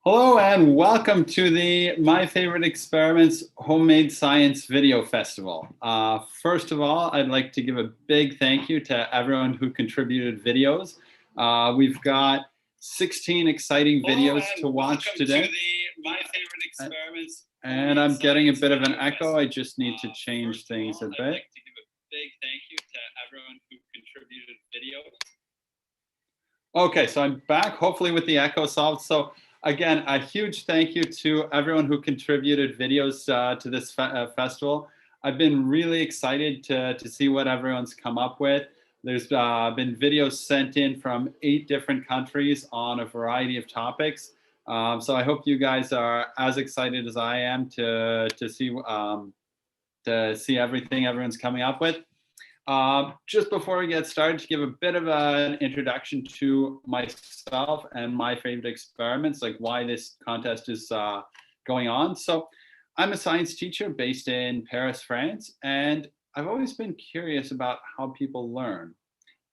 Hello and welcome to the My Favorite Experiments Homemade Science Video Festival. First of all, I'd like to give a big thank you to everyone who contributed videos. We've got 16 exciting videos to watch today. My Favorite Experiments. And I'm getting a bit of an echo. I just need to change things a bit. I'd like to give a big thank you to everyone who contributed videos. Okay, so I'm back, hopefully with the echo solved. So again, a huge thank you to everyone who contributed videos to this festival. I've been really excited to see what everyone's come up with. There's been videos sent in from 8 different countries on a variety of topics. So I hope you guys are as excited as I am to see everything everyone's coming up with. Just before we get started, to give a bit of an introduction to myself and my favorite experiments, like why this contest is going on. So I'm a science teacher based in Paris, France, and I've always been curious about how people learn.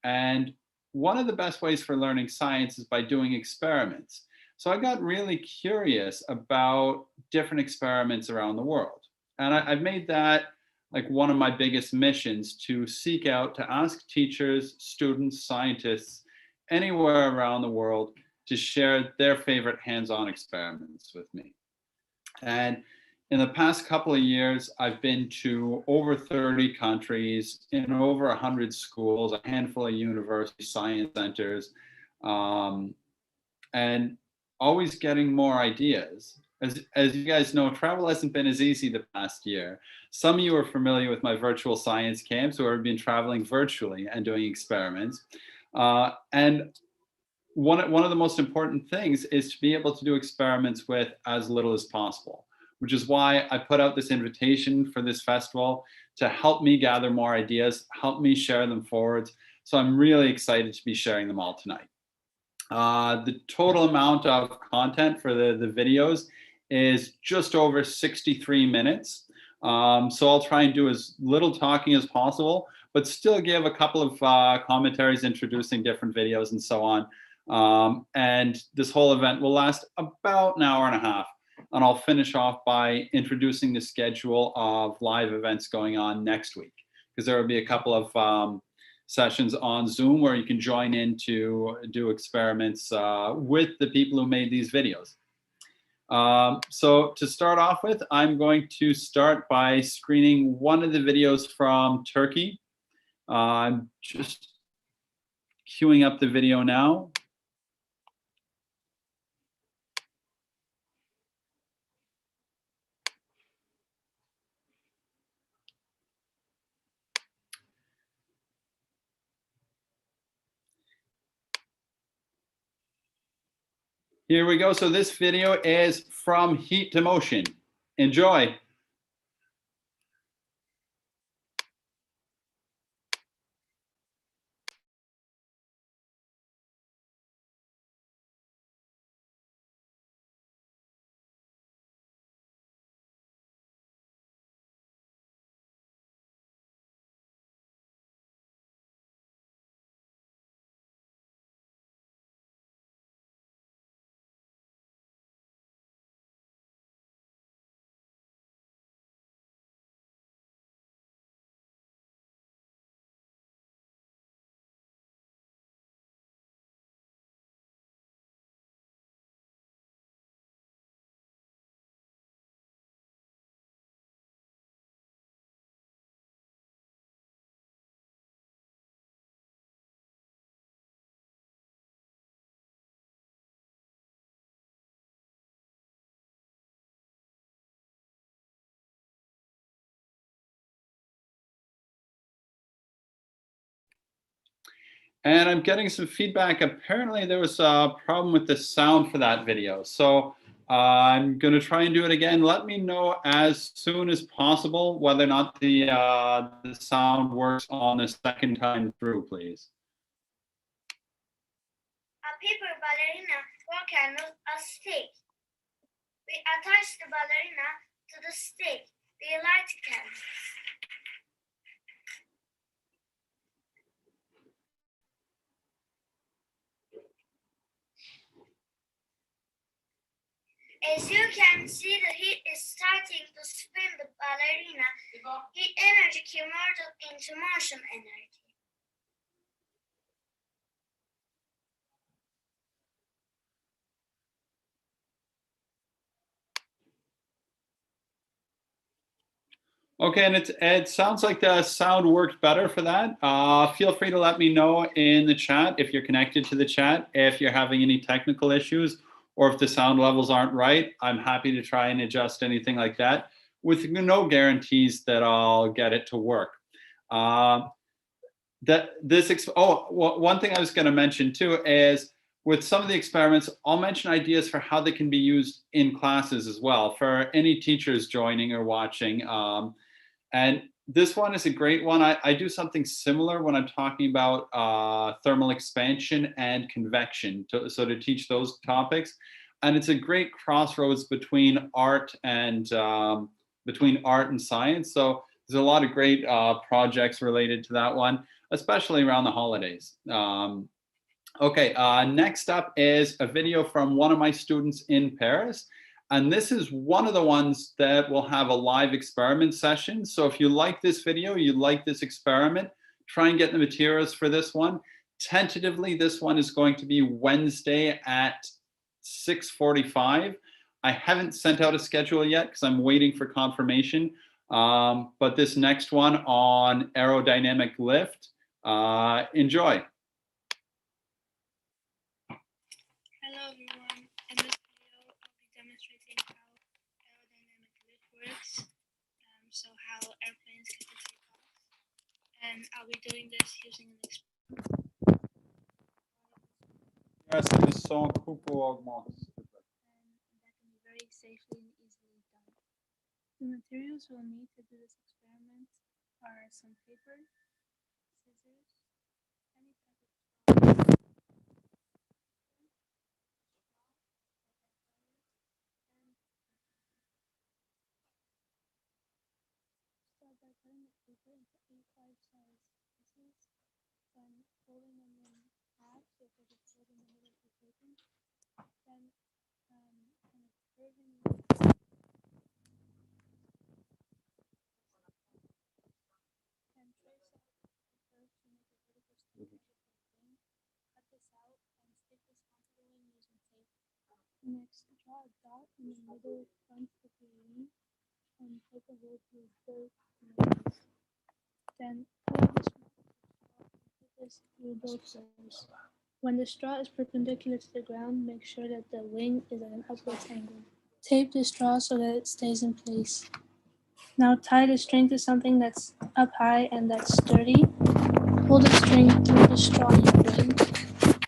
And one of the best ways for learning science is by doing experiments. So I got really curious about different experiments around the world. And I've made that like one of my biggest missions, to seek out, to ask teachers, students, scientists, anywhere around the world to share their favorite hands-on experiments with me. And in the past couple of years, I've been to over 30 countries, in over 100 schools, a handful of university science centers, and always getting more ideas. As you guys know, travel hasn't been as easy the past year. Some of you are familiar with my virtual science camps, where I've been traveling virtually and doing experiments. And one of the most important things is to be able to do experiments with as little as possible, which is why I put out this invitation for this festival to help me gather more ideas, help me share them forward. So I'm really excited to be sharing them all tonight. The total amount of content for the videos is just over 63 minutes. So I'll try and do as little talking as possible, but still give a couple of commentaries introducing different videos and so on. And this whole event will last about an hour and a half. And I'll finish off by introducing the schedule of live events going on next week, because there will be a couple of sessions on Zoom where you can join in to do experiments with the people who made these videos. So to start off with, I'm going to start by screening one of the videos from Turkey. I'm just queuing up the video now. Here we go. So this video is From Heat to Motion. Enjoy. And I'm getting some feedback. Apparently there was a problem with the sound for that video. So I'm going to try and do it again. Let me know as soon as possible whether or not the sound works on the second time through, please. A paper ballerina walked on a stick. We attached the ballerina to the stick. The light can. As you can see, the heat is starting to spin the ballerina. Heat energy converted into motion energy. Okay, and it sounds like the sound worked better for that. Feel free to let me know in the chat if you're connected to the chat, if you're having any technical issues, or if the sound levels aren't right. I'm happy to try and adjust anything like that with no guarantees that I'll get it to work. One thing I was going to mention too is with some of the experiments, I'll mention ideas for how they can be used in classes as well for any teachers joining or watching. And this one is a great one. I do something similar when I'm talking about thermal expansion and convection, so to teach those topics. And it's a great crossroads between art and science. So there's a lot of great projects related to that one, especially around the holidays. Okay, next up is a video from one of my students in Paris. And this is one of the ones that will have a live experiment session. So if you like this video, you like this experiment, try and get the materials for this one. Tentatively, this one is going to be Wednesday at 6:45. I haven't sent out a schedule yet because I'm waiting for confirmation. But this next one on aerodynamic lift, enjoy. Hello everyone, in this video I'll be demonstrating how aerodynamic lift works, so how airplanes can take off, and I'll be doing this using an experiment. Yes, le son coupe ou augmente. And that can be very safely and easily done. The materials we'll need to do this experiment are some paper, scissors, any type of start by cutting the paper into 8 size pieces, then folding them in half so that they fold in the middle of the paper, then kind of curving and trace out the curve to make a vertical straight edge of the wing. Cut this out and stick this onto the wing using tape. Next, draw a dot in the middle front of the wing and poke a hole through both wings. Then pull the straw and put this through both holes. When the straw is perpendicular to the ground, make sure that the wing is at an upwards angle. Tape the straw so that it stays in place. Now tie the string to something that's up high and that's sturdy. Pull the string through the straw in your wing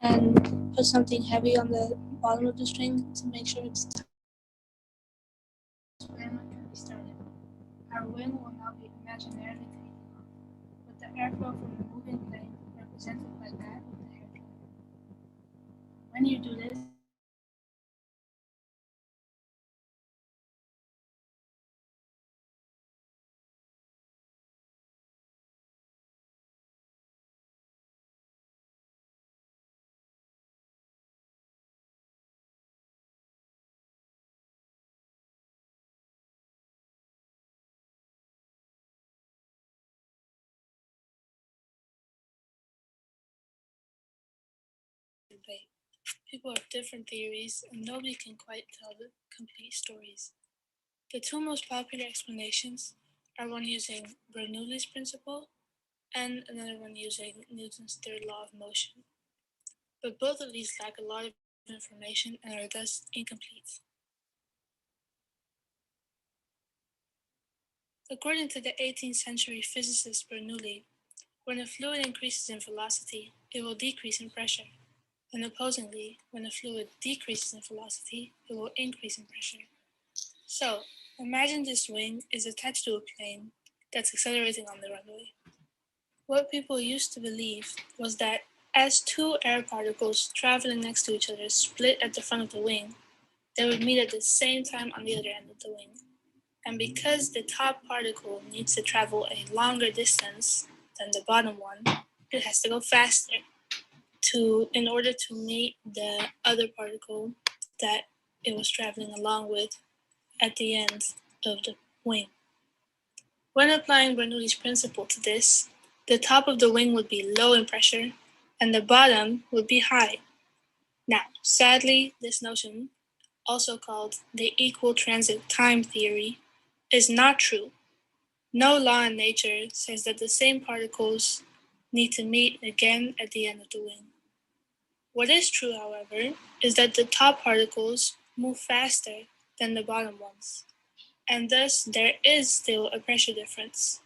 and put something heavy on the bottom of the string to make sure it's tight. Experiment can be started. Our wing will now be imaginarily taking off, with the airflow from the moving plane represented by that of the hair dryer. When you do this, debate. People have different theories, and nobody can quite tell the complete stories. The two most popular explanations are one using Bernoulli's principle and another one using Newton's third law of motion. But both of these lack a lot of information and are thus incomplete. According to the 18th century physicist Bernoulli, when a fluid increases in velocity, it will decrease in pressure. And opposingly, when a fluid decreases in velocity, it will increase in pressure. So, imagine this wing is attached to a plane that's accelerating on the runway. What people used to believe was that as two air particles traveling next to each other split at the front of the wing, they would meet at the same time on the other end of the wing. And because the top particle needs to travel a longer distance than the bottom one, it has to go faster in order to meet the other particle that it was traveling along with at the end of the wing. When applying Bernoulli's principle to this, the top of the wing would be low in pressure and the bottom would be high. Now, sadly, this notion, also called the equal transit time theory, is not true. No law in nature says that the same particles need to meet again at the end of the wing. What is true, however, is that the top particles move faster than the bottom ones, and thus there is still a pressure difference.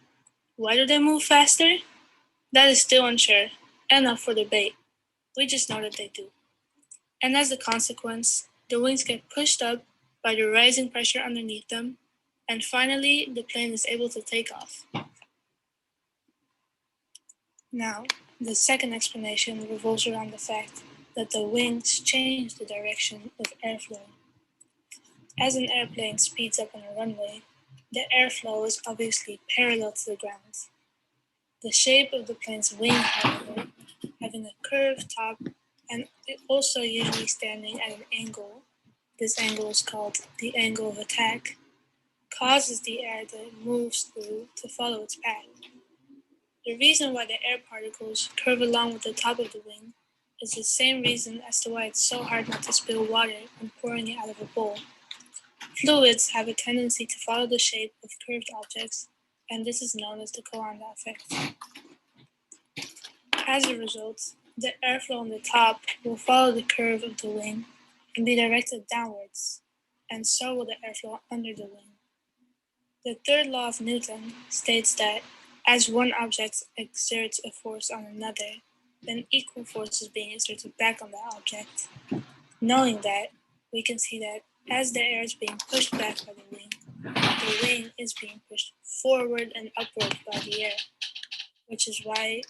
Why do they move faster? That is still unsure and up for debate. We just know that they do. And as a consequence, the wings get pushed up by the rising pressure underneath them, and finally the plane is able to take off. Now, the second explanation revolves around the fact that the wings change the direction of airflow. As an airplane speeds up on a runway, the airflow is obviously parallel to the ground. The shape of the plane's wing, however, having a curved top and also usually standing at an angle, this angle is called the angle of attack, causes the air that it moves through to follow its path. The reason why the air particles curve along with the top of the wing is the same reason as to why it's so hard not to spill water when pouring it out of a bowl. Fluids have a tendency to follow the shape of curved objects, and this is known as the Coanda effect. As a result, the airflow on the top will follow the curve of the wing and be directed downwards, and so will the airflow under the wing. The third law of Newton states that as one object exerts a force on another, then equal force is being exerted back on that object. Knowing that, we can see that as the air is being pushed back by the wing is being pushed forward and upward by the air, which is why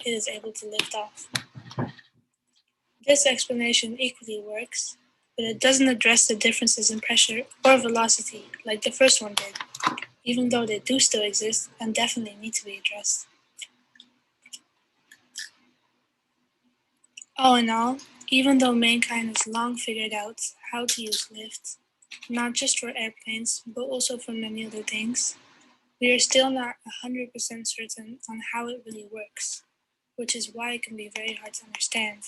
it is able to lift off. This explanation equally works, but it doesn't address the differences in pressure or velocity like the first one did, even though they do still exist and definitely need to be addressed. All in all, even though mankind has long figured out how to use lift, not just for airplanes, but also for many other things, we are still not 100% certain on how it really works, which is why it can be very hard to understand.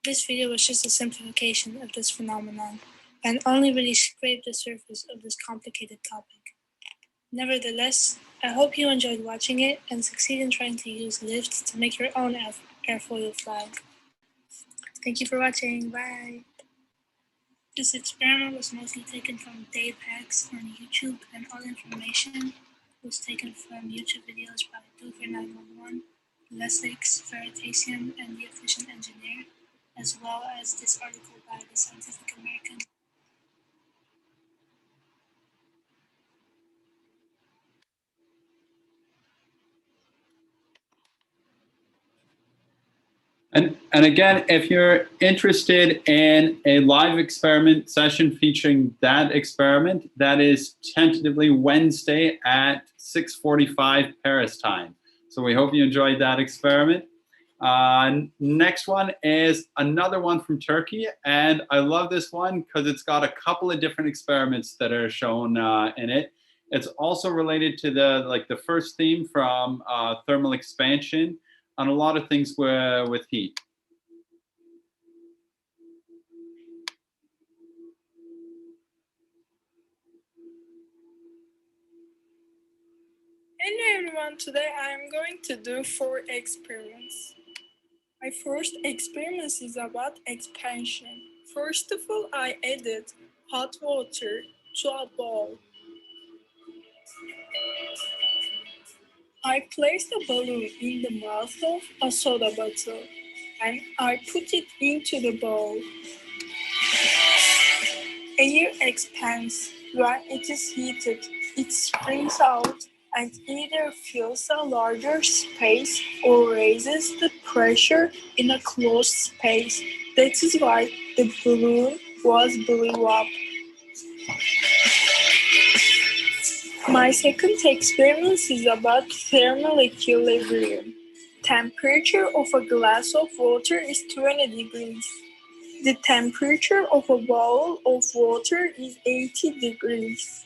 This video was just a simplification of this phenomenon and only really scraped the surface of this complicated topic. Nevertheless, I hope you enjoyed watching it and succeed in trying to use lift to make your own airfoil fly. Thank you for watching. Bye. This experiment was mostly taken from Daypacks on YouTube, and all information was taken from YouTube videos by Dover 911, Lessix, Veritasium, and The Efficient Engineer, as well as this article by the Scientific American. And again, if you're interested in a live experiment session featuring that experiment, that is tentatively Wednesday at 6:45 Paris time. So we hope you enjoyed that experiment. Next one is another one from Turkey, and I love this one because it's got a couple of different experiments that are shown in it. It's also related to the first theme from thermal expansion on a lot of things with heat. Hello everyone, today I am going to do 4 experiments. My first experiment is about expansion. First of all, I added hot water to a bowl. I placed a balloon in the mouth of a soda bottle and I put it into the bowl. Air expands when it is heated. It springs out and either fills a larger space or raises the pressure in a closed space. That is why the balloon blew up. My second experiment is about thermal equilibrium. Temperature of a glass of water is 20 degrees. The temperature of a bowl of water is 80 degrees.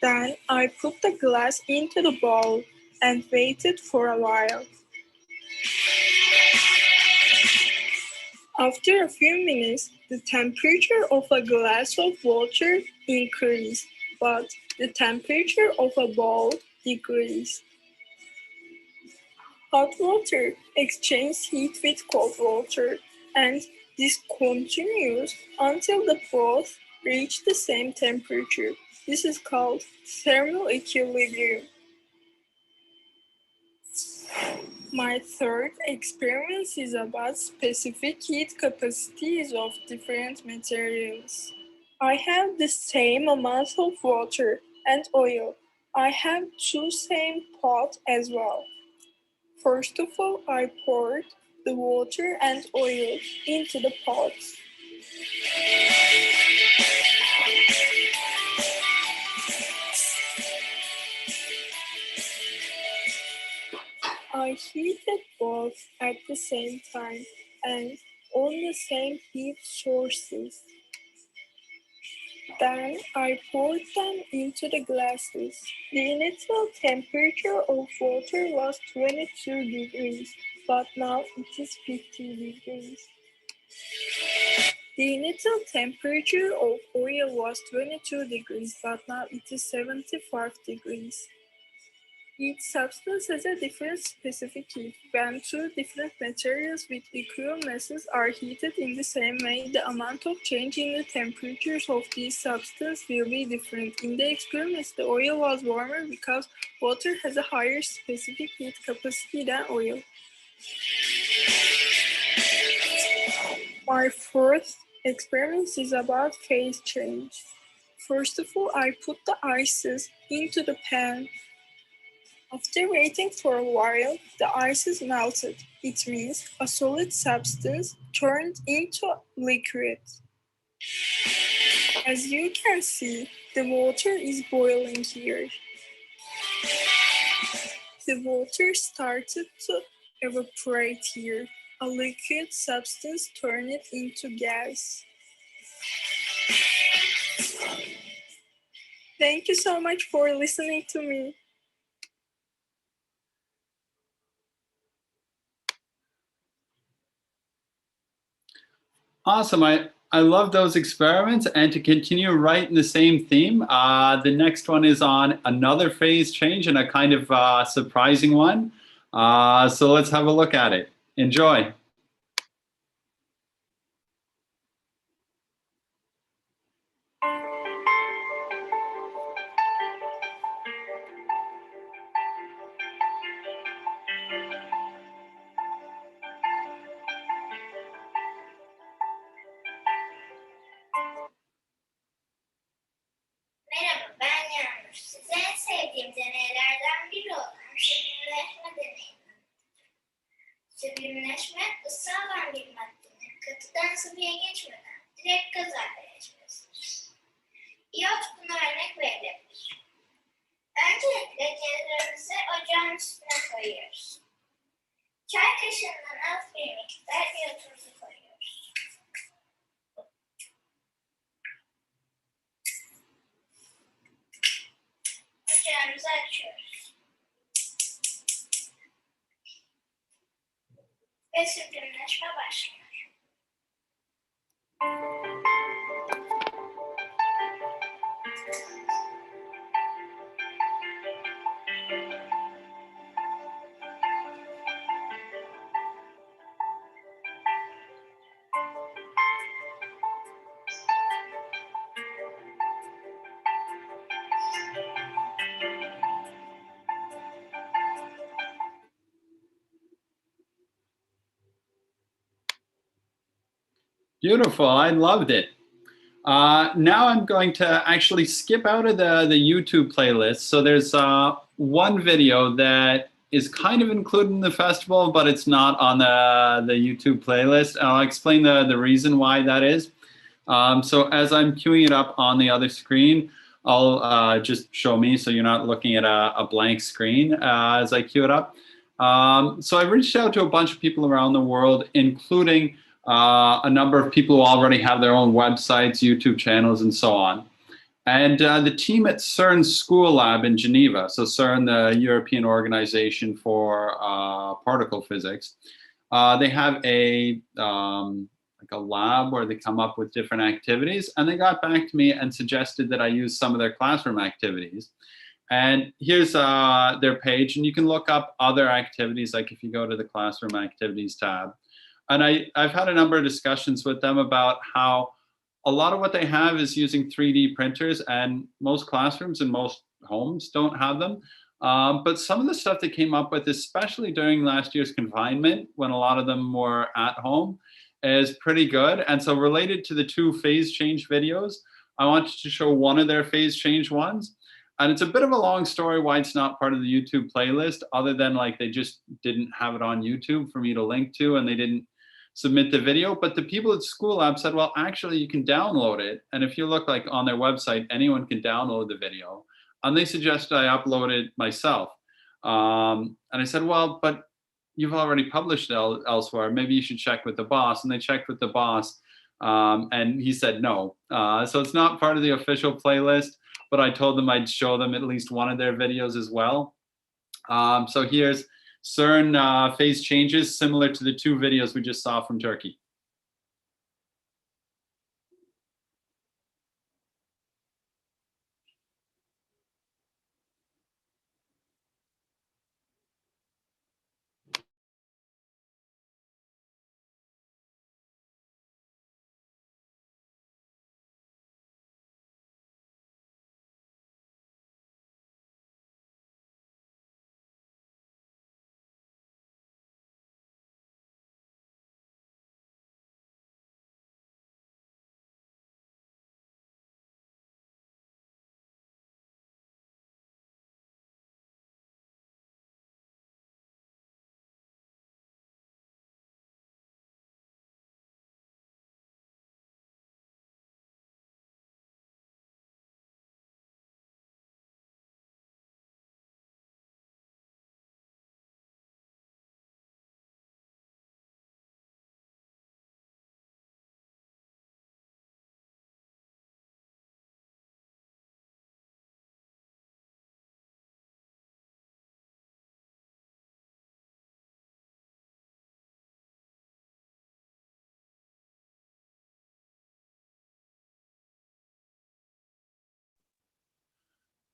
Then I put the glass into the bowl and waited for a while. After a few minutes, the temperature of a glass of water increased, but the temperature of a bowl decreased. Hot water exchanges heat with cold water, and this continues until the both reach the same temperature. This is called thermal equilibrium. My third experiment is about specific heat capacities of different materials. I have the same amount of water and oil. I have two same pots as well. First of all, I poured the water and oil into the pots. I heated both at the same time and on the same heat sources. Then I poured them into the glasses. The initial temperature of water was 22 degrees, but now it is 50 degrees. The initial temperature of oil was 22 degrees, but now it is 75 degrees. Each substance has a different specific heat. When two different materials with equal masses are heated in the same way, the amount of change in the temperatures of these substances will be different. In the experiments, the oil was warmer because water has a higher specific heat capacity than oil. My fourth experiment is about phase change. First of all, I put the ices into the pan. After waiting for a while, the ices melted. It means a solid substance turned into liquid. As you can see, the water is boiling here. The water started to evaporate here. A liquid substance turned it into gas. Thank you so much for listening to me. Awesome. I love those experiments. And to continue right in the same theme, the next one is on another phase change and a kind of surprising one. So let's have a look at it. Enjoy. Merhaba, ben Yağmur. Size en sevdiğim deneylerden biri olan süblimleşme deneyini anlatacağım. Süblimleşme, ısı alan bir maddenin katıdan sıvıya geçmeden direkt gaz haline geçmesidir. İyot buna örnek verilebilir. Öncelikle cezvemizi ocağın üstüne koyuyoruz. Çay kaşığından az bir miktar iyotumuzu koyuyoruz. Ocağımızı açıyoruz. Ve süblimleşme başlıyor. Beautiful. I loved it. Now I'm going to actually skip out of the YouTube playlist. So there's one video that is kind of included in the festival, but it's not on the YouTube playlist. And I'll explain the reason why that is. So as I'm queuing it up on the other screen, I'll just show me so you're not looking at a blank screen as I queue it up. So I reached out to a bunch of people around the world, including a number of people who already have their own websites, YouTube channels, and so on. And the team at CERN's School Lab in Geneva, so CERN, the European Organization for Particle Physics, they have like a lab where they come up with different activities, and they got back to me and suggested that I use some of their classroom activities. And here's their page, and you can look up other activities, like if you go to the classroom activities tab. And I've had a number of discussions with them about how a lot of what they have is using 3D printers, and most classrooms and most homes don't have them. But some of the stuff they came up with, especially during last year's confinement, when a lot of them were at home, is pretty good. And so related to the 2 phase change videos, I wanted to show one of their phase change ones. And it's a bit of a long story why it's not part of the YouTube playlist, other than like they just didn't have it on YouTube for me to link to, and they didn't submit the video. But the people at School Lab said, well, actually you can download it. And if you look like on their website, anyone can download the video. And they suggested I upload it myself. And I said, well, but you've already published it elsewhere. Maybe you should check with the boss. And they checked with the boss, and he said no. So it's not part of the official playlist, but I told them I'd show them at least one of their videos as well. So here's CERN phase changes, similar to the 2 videos we just saw from Turkey.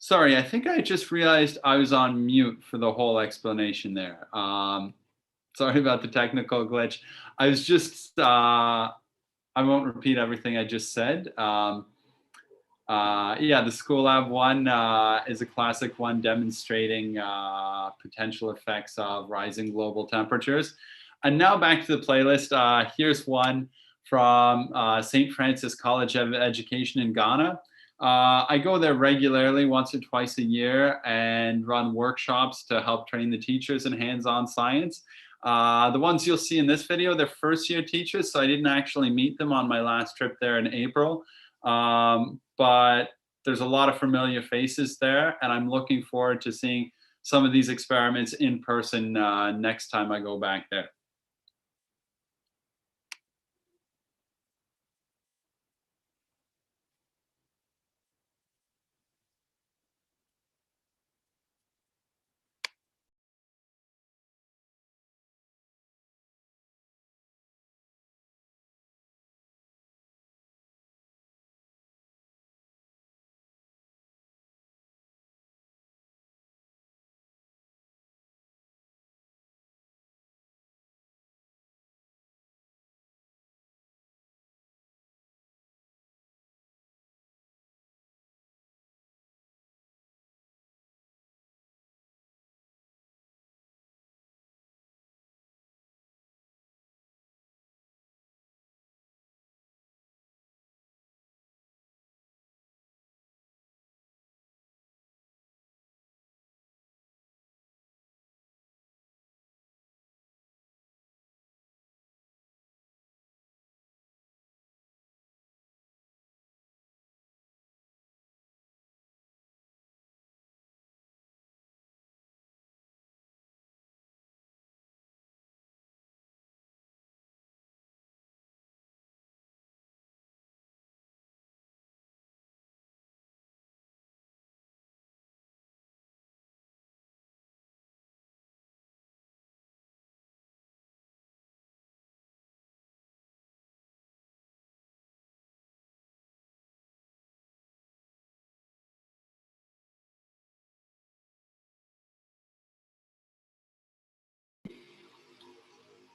Sorry, I think I just realized I was on mute for the whole explanation there. Sorry about the technical glitch. I was just, I won't repeat everything I just said. Yeah, the School Lab one is a classic one demonstrating potential effects of rising global temperatures. And now back to the playlist. Here's one from St. Francis College of Education in Ghana. I go there regularly, once or twice a year, and run workshops to help train the teachers in hands-on science. The ones you'll see in this video, they're first-year teachers, so I didn't actually meet them on my last trip there in April. But there's a lot of familiar faces there, and I'm looking forward to seeing some of these experiments in person next time I go back there.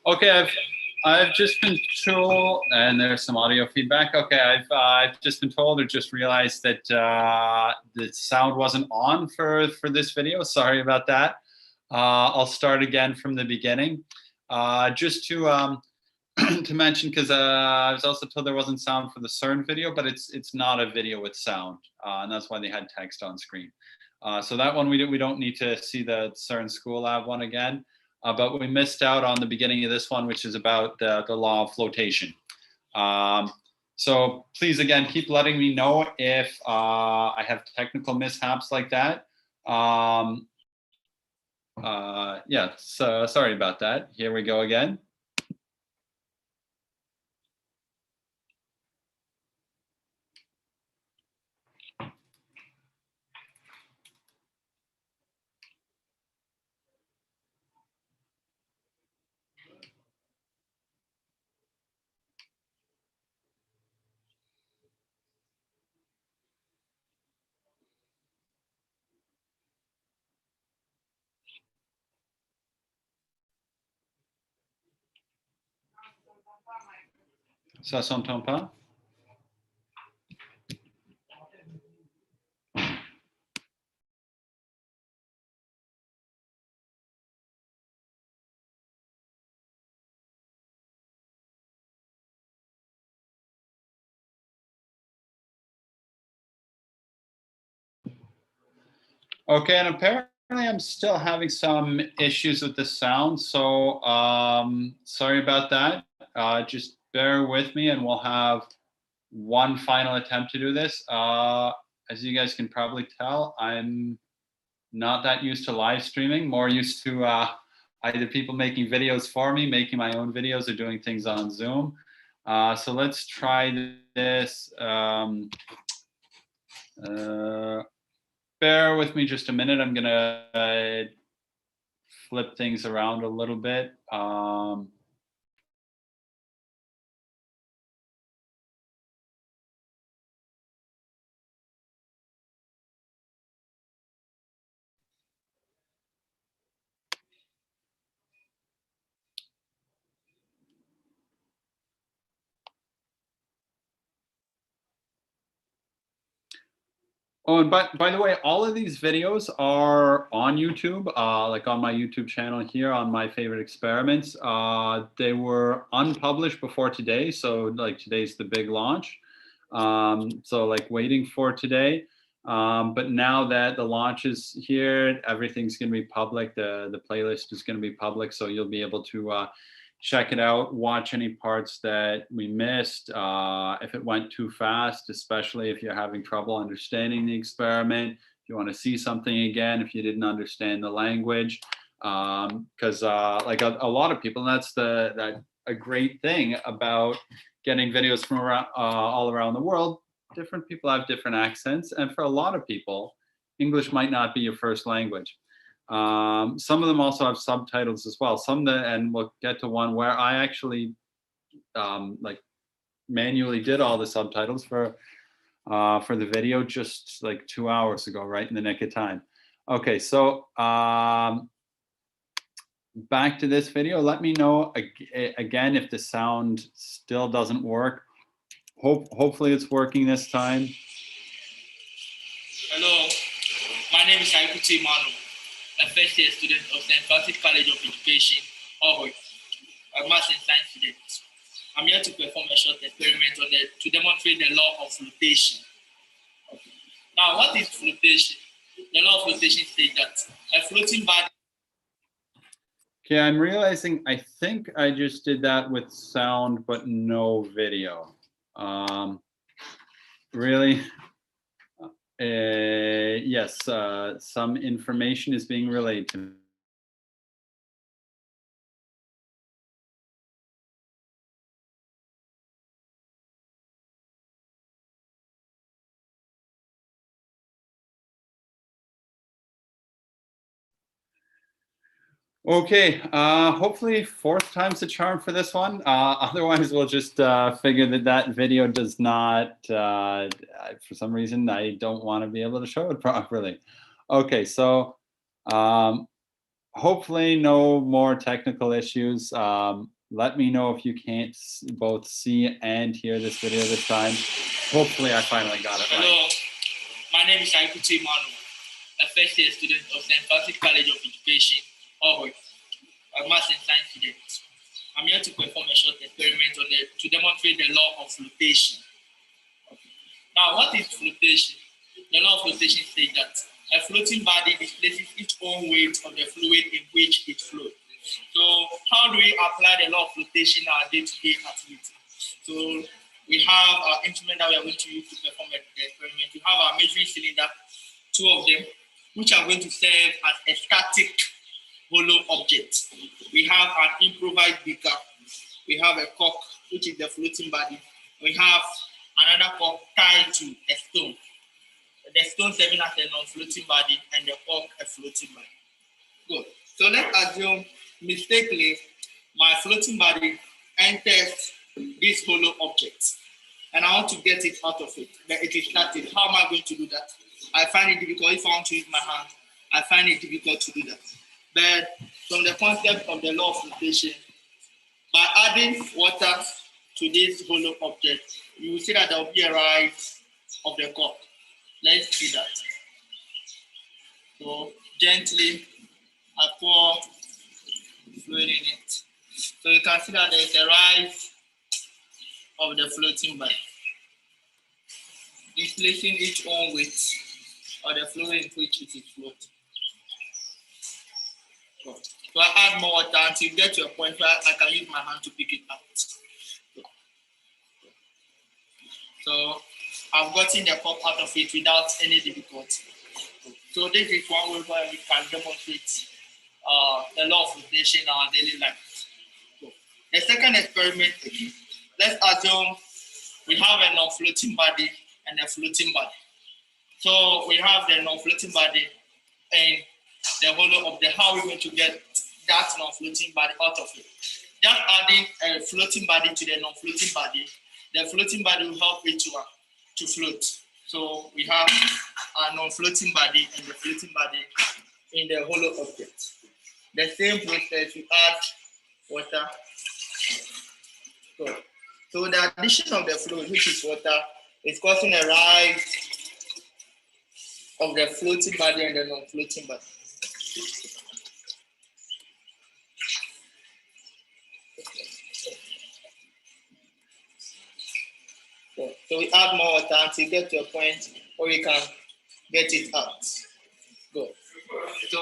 Okay, I've just been told, and there's some audio feedback. Okay, I've just been told or just realized that the sound wasn't on for this video. Sorry about that. I'll start again from the beginning. Just to to mention, because I was also told there wasn't sound for the CERN video, but it's not a video with sound, and that's why they had text on screen. So that one we don't need to see the CERN School Lab one again. But we missed out on the beginning of this one, which is about the law of flotation. So please, again, keep letting me know if I have technical mishaps like that. Yeah, so sorry about that. Here we go again. Ça s'entend pas? Okay, and apparently I'm still having some issues with the sound, so sorry about that. Just bear with me and we'll have one final attempt to do this. As you guys can probably tell, I'm not that used to live streaming, more used to either people making videos for me, making my own videos, or doing things on Zoom. So let's try this. Bear with me just a minute. I'm gonna flip things around a little bit. Oh, and by the way, all of these videos are on YouTube, like on my YouTube channel here on My Favorite Experiments. They were unpublished before today, so like today's the big launch. So like waiting for today. But now that the launch is here, everything's going to be public. The playlist is going to be public, so you'll be able to check it out, watch any parts that we missed. If it went too fast, especially if you're having trouble understanding the experiment, if you want to see something again, if you didn't understand the language, because like a lot of people, and that's a great thing about getting videos from around, all around the world. Different people have different accents, and for a lot of people, English might not be your first language. Some of them also have subtitles as well. And we'll get to one where I actually like manually did all the subtitles for the video just like 2 hours ago, right in the nick of time. Okay, so back to this video. Let me know again if the sound still doesn't work. Hopefully it's working this time. Hello, my name is Aikuti Manu, a first-year student of St. Patrick College of Education, Auburn, a math and science student. I'm here to perform a short experiment to demonstrate the law of flotation. Okay. Now, what is flotation? The law of flotation states that a floating body. Okay, I'm realizing I think I just did that with sound, but no video. Really? Yes, some information is being relayed to me. Okay, hopefully fourth time's the charm for this one. Otherwise, we'll just figure that video does not, for some reason, I don't want to be able to show it properly. Okay, so hopefully no more technical issues. Let me know if you can't both see and hear this video this time. Hopefully I finally got it right. Hello, my name is Aerodynamic Lift, a first year student of St. Patrick's College of Education, Auburn, a math and science student. I'm here to perform a short experiment to demonstrate the law of flotation. Now, what is flotation? The law of flotation states that a floating body displaces its own weight of the fluid in which it floats. So, how do we apply the law of flotation in our day-to-day activity? So, we have our instrument that we are going to use to perform the experiment. We have our measuring cylinder, 2 of them, which are going to serve as a static hollow object. We have an improvised beaker. We have a cork, which is the floating body. We have another cork tied to a stone. The stone serving as a non-floating body and the cork a floating body. Good. So let's assume mistakenly my floating body enters this hollow object and I want to get it out of it. But it is static. How am I going to do that? I find it difficult. If I want to use my hand, I find it difficult to do that. But from the concept of the law of flotation, by adding water to this hollow object, you will see that there will be a rise of the cork. Let's see that. So gently, I pour fluid in it. So you can see that there is a rise of the floating body, displacing its own weight or the fluid in which it is floating. So I add more water until you get to a point where I can use my hand to pick it out. So I've gotten the cup out of it without any difficulty. So this is one way where we can demonstrate the law of flotation in our daily life. So the second experiment, let's assume we have a non-floating body and a floating body. So we have the non-floating body and the hollow of the how we're going to get that non-floating body out of it. Just adding a floating body to the non-floating body, the floating body will help it to float. So we have a non-floating body and the floating body in the hollow object. The same process, we add water. So the addition of the fluid, which is water, is causing a rise of the floating body and the non-floating body. So we add more water until we get to a point where we can get it out. Good. So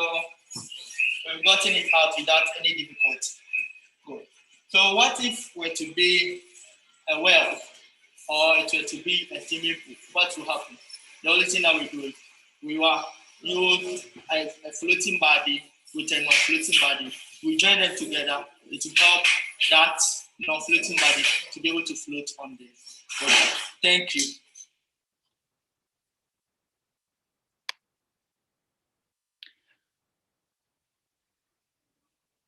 we've gotten it out without any difficulty. Good. So what if we're to be a well or it were to be a swimming pool? What will happen? The only thing that we do is we will use a floating body with a non-floating body. We join them together. It will help that non-floating body to be able to float on the water. Thank you.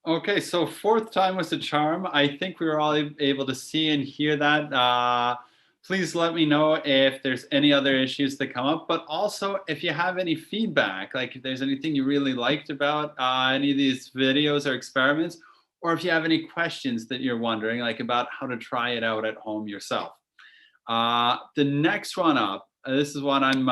Okay, so 4th time was the charm. I think we were all able to see and hear that. Please let me know if there's any other issues that come up, but also if you have any feedback, like if there's anything you really liked about any of these videos or experiments, or if you have any questions that you're wondering, like about how to try it out at home yourself. The next one up, this is one I'm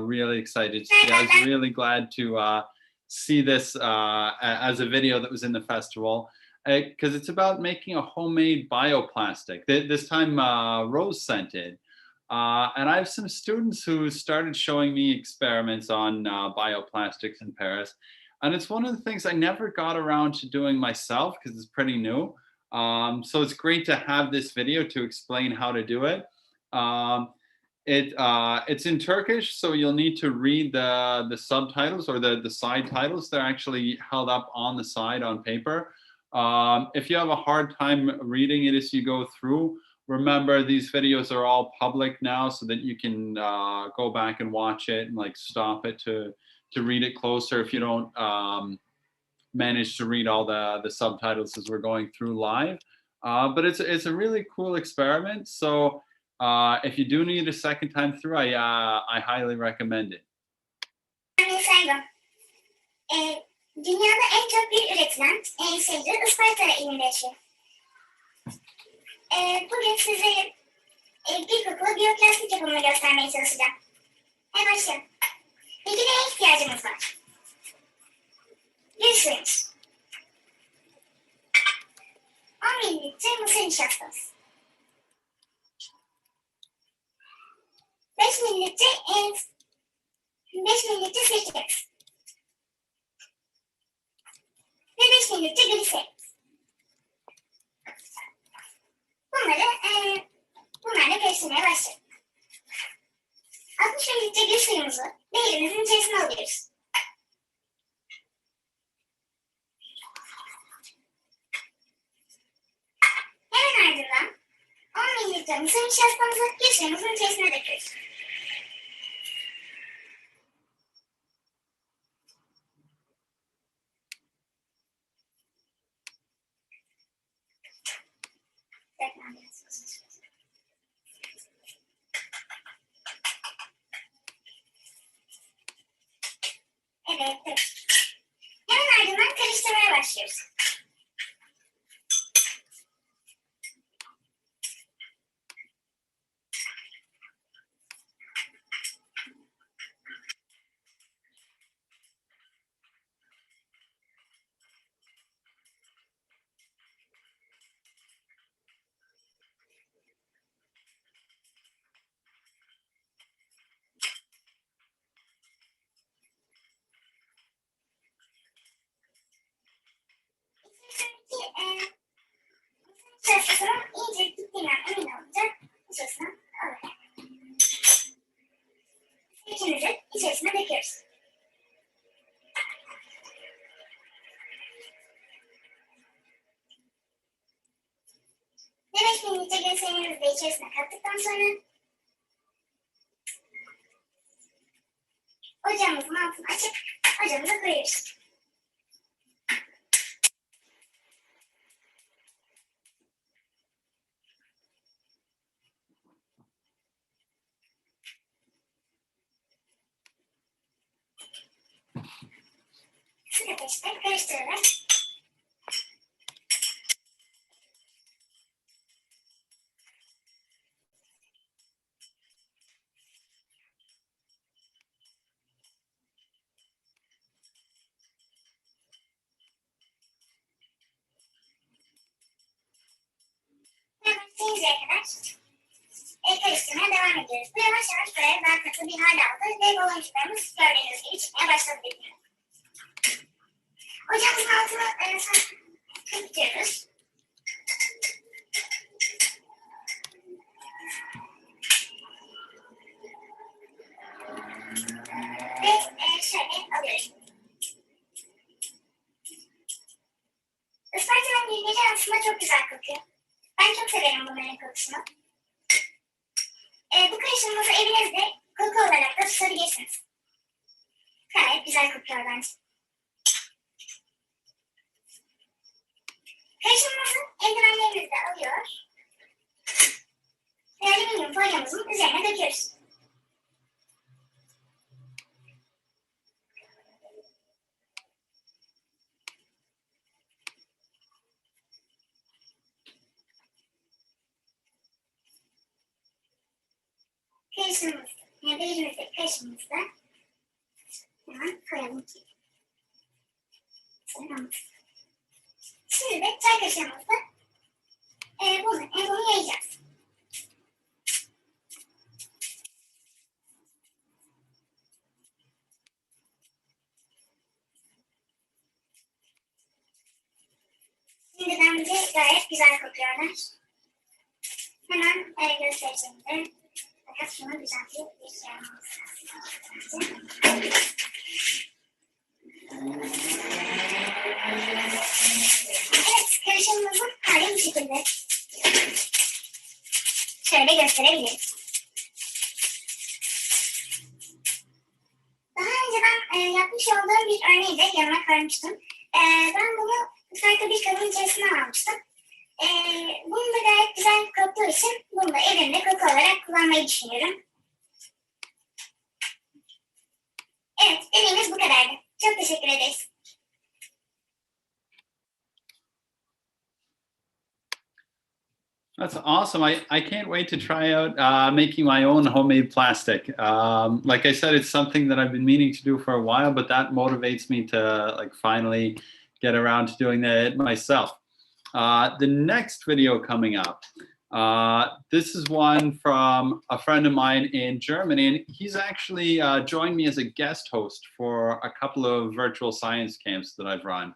really excited to see. I was really glad to see this as a video that was in the festival, because it's about making a homemade bioplastic. This time Rose sent it. And I have some students who started showing me experiments on bioplastics in Paris. And it's one of the things I never got around to doing myself because it's pretty new. So it's great to have this video to explain how to do it. It's in Turkish, so you'll need to read the subtitles or the side titles. They're actually held up on the side on paper. If you have a hard time reading it as you go through, remember these videos are all public now so that you can go back and watch it and like stop it to read it closer if you don't manage to read all the subtitles as we're going through live. But it's a really cool experiment. So if you do need a second time through, I highly recommend it. Dünyada en çok bir üretilen şehri Isparta'ya inleşiyor. Bugün size bir kokulu biyoplastik yapımını göstermeye çalışacağım. Hadi başlayalım. Peki neye ihtiyacımız var? Bir suyumuz. 10 mililitre mısır nişastamız. 5 mililitre 5 mililitre sirkemiz. Ve 5 mililitre gliserimiz. Bunlarla karıştırmaya başlayalım. 60 mililitre gül suyumuzu beyirimizin içerisine alıyoruz. Hemen ardından 10 mililitre mısır nişastamızı gül suyumuzun içerisine döküyoruz. Evet. Hemen ardından karıştırmaya başlıyoruz. Nişastasının iyice gittiğinden emin olunca içerisine alıyoruz. Sirkemizi içerisine döküyoruz. Ve 5 mililitre gliserimizi de içerisine kattıktan sonra ocağımızın altını açıp ocağımıza koyuyoruz. Sık ateşte karıştırarak başlayıncaya kadar karıştırmaya devam ediyoruz. Bu yavaş yavaş böyle daha katı bir hal aldı ve baloncuklarımız gördüğünüz gibi çıkmaya başladı. Ocağımızın altını kapatıyoruz. Ve şöyle alıyoruz. Isparta'nın bilgileri aslında çok güzel kokuyor. Ben çok severim bunların kokusunu. Bu karışımınızı evinizde koku olarak da tutabilirsiniz. Gayet güzel kokuyor bence. Karışımımızı eldivenlerimizle alıyor ve alüminyum folyamızın üzerine döküyoruz. Elimizdeki karışımımızda hemen koyalım ki. Şimdi de çay kaşığımızda bunu yayacağız. Şimdi bence gayet güzel kokuyorlar. Hemen göstereceğim de. Fakat şunu güzel bir şey yapmamız lazım. Evet, karışımımızın hali bu şekilde. Şöyle gösterebilirim. Daha önceden yapmış olduğum bir örneği de yanıma koymuştum. Ben bunu farklı bir kabın içerisine almıştım. Bunu da gayet güzel koktuğu için bunu da evimde koku olarak kullanmayı düşünüyorum. Evet, deneyimiz bu kadardı. Çok teşekkür ederiz. That's awesome. I can't wait to try out making my own homemade plastic. Like I said, it's something that I've been meaning to do for a while, but that motivates me to like finally get around to doing that myself. The next video coming up, this is one from a friend of mine in Germany, and he's actually joined me as a guest host for a couple of virtual science camps that I've run.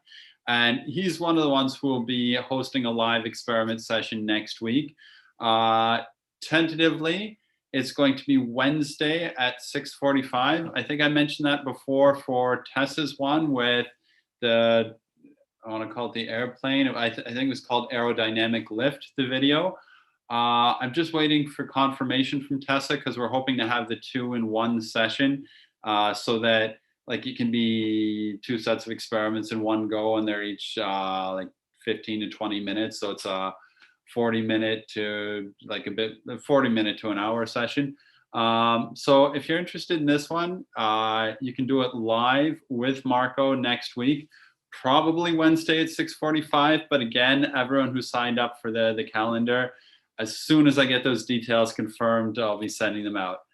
And he's one of the ones who will be hosting a live experiment session next week. Tentatively, it's going to be Wednesday at 6:45. I think I mentioned that before for Tessa's one with the, I want to call it the airplane. I think it was called Aerodynamic Lift, the video. I'm just waiting for confirmation from Tessa because we're hoping to have the two in one session so that like it can be two sets of experiments in one go, and they're each like 15 to 20 minutes. So it's a 40-minute to like 40-minute to an hour session. So if you're interested in this one, you can do it live with Marco next week, probably Wednesday at 6:45. But again, everyone who signed up for the calendar, as soon as I get those details confirmed, I'll be sending them out.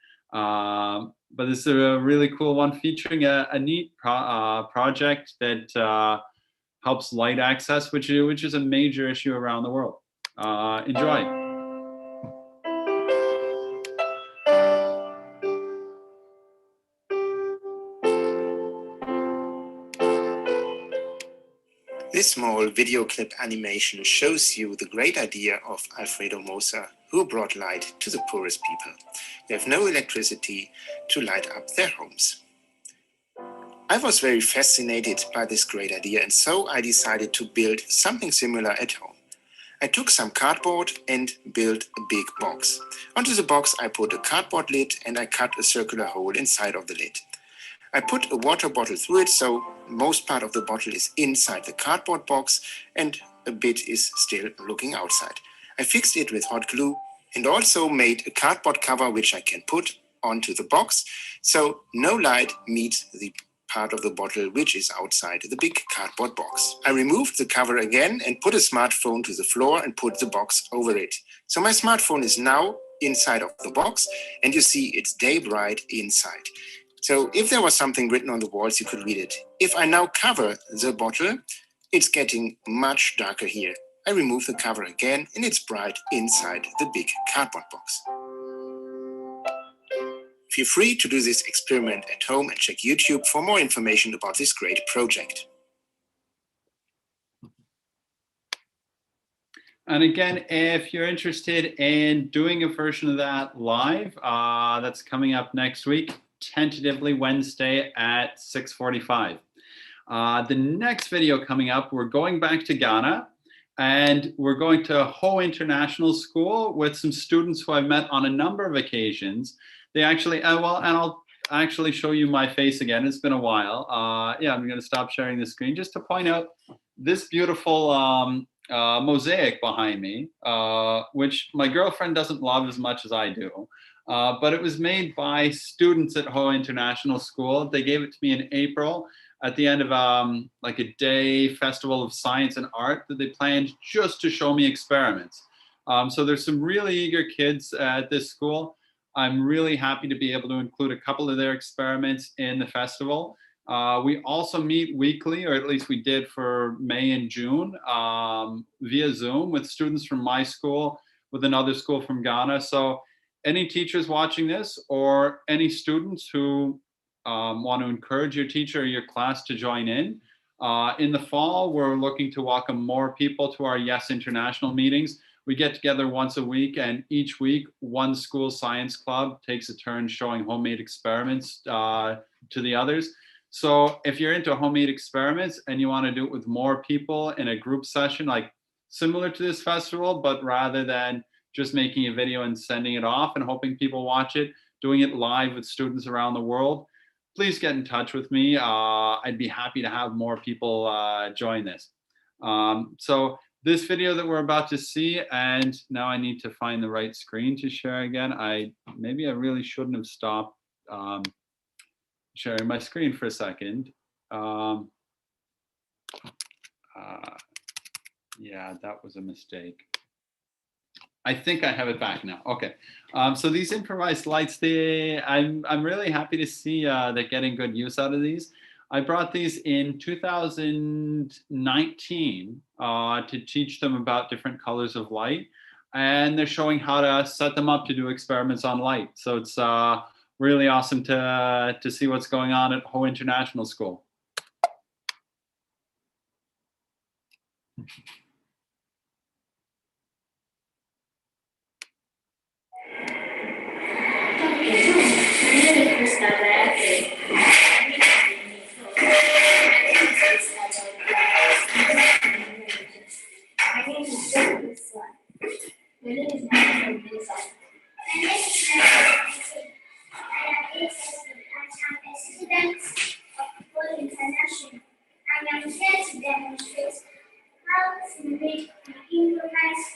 But this is a really cool one featuring a neat project that helps light access, which is a major issue around the world. Enjoy. This small video clip animation shows you the great idea of Alfredo Moser, who brought light to the poorest people who have no electricity to light up their homes. I was very fascinated by this great idea, and so I decided to build something similar at home. I took some cardboard and built a big box. Onto the box I put a cardboard lid, and I cut a circular hole inside of the lid. I put a water bottle through it, so most part of the bottle is inside the cardboard box and a bit is still looking outside. I fixed it with hot glue and also made a cardboard cover which I can put onto the box, so no light meets the part of the bottle which is outside the big cardboard box. I removed the cover again and put a smartphone to the floor and put the box over it. So my smartphone is now inside of the box, and you see it's day bright inside. So if there was something written on the walls, you could read it. If I now cover the bottle, it's getting much darker here. I remove the cover again, and it's bright inside the big cardboard box. Feel free to do this experiment at home and check YouTube for more information about this great project. And again, if you're interested in doing a version of that live, that's coming up next week, tentatively Wednesday at 6:45. The next video coming up, we're going back to Ghana, and we're going to Ho International School with some students who I've met on a number of occasions. They actually, well, and I'll actually show you my face again. It's been a while. Yeah, I'm going to stop sharing the screen just to point out this beautiful mosaic behind me, which my girlfriend doesn't love as much as I do. But it was made by students at Ho International School. They gave it to me in April at the end of like a day festival of science and art that they planned just to show me experiments. So there's some really eager kids at this school. I'm really happy to be able to include a couple of their experiments in the festival. We also meet weekly, or at least we did for May and June, via Zoom with students from my school, with another school from Ghana. So any teachers watching this, or any students who want to encourage your teacher or your class to join in the fall, we're looking to welcome more people to our Yes International meetings. We get together once a week, and each week, one school science club takes a turn showing homemade experiments to the others. So if you're into homemade experiments and you want to do it with more people in a group session, like similar to this festival, but rather than just making a video and sending it off and hoping people watch it, doing it live with students around the world, please get in touch with me. I'd be happy to have more people join this. So this video that we're about to see, and now I need to find the right screen to share again. Maybe I really shouldn't have stopped sharing my screen for a second. Yeah, that was a mistake. I think I have it back now. Okay. So these improvised lights, I'm really happy to see they're getting good use out of these. I brought these in 2019 to teach them about different colors of light, and they're showing how to set them up to do experiments on light. So it's really awesome to see what's going on at Ho International School. I am here to demonstrate how to make an improvised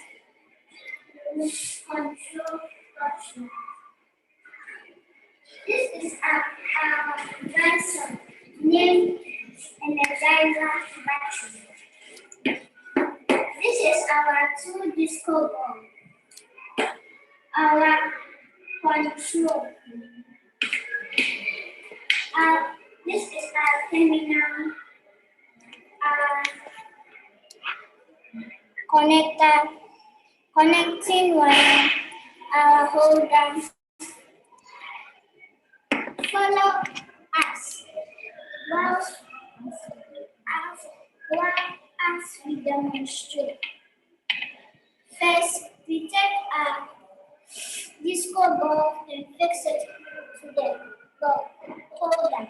control option. This is our grandson named Energizer battery. This is our 2 disco ball, our control. This is our terminal, connector, connecting wire, our holder. Follow us as we demonstrate. First, we take our disco ball and fix it to the ball holder.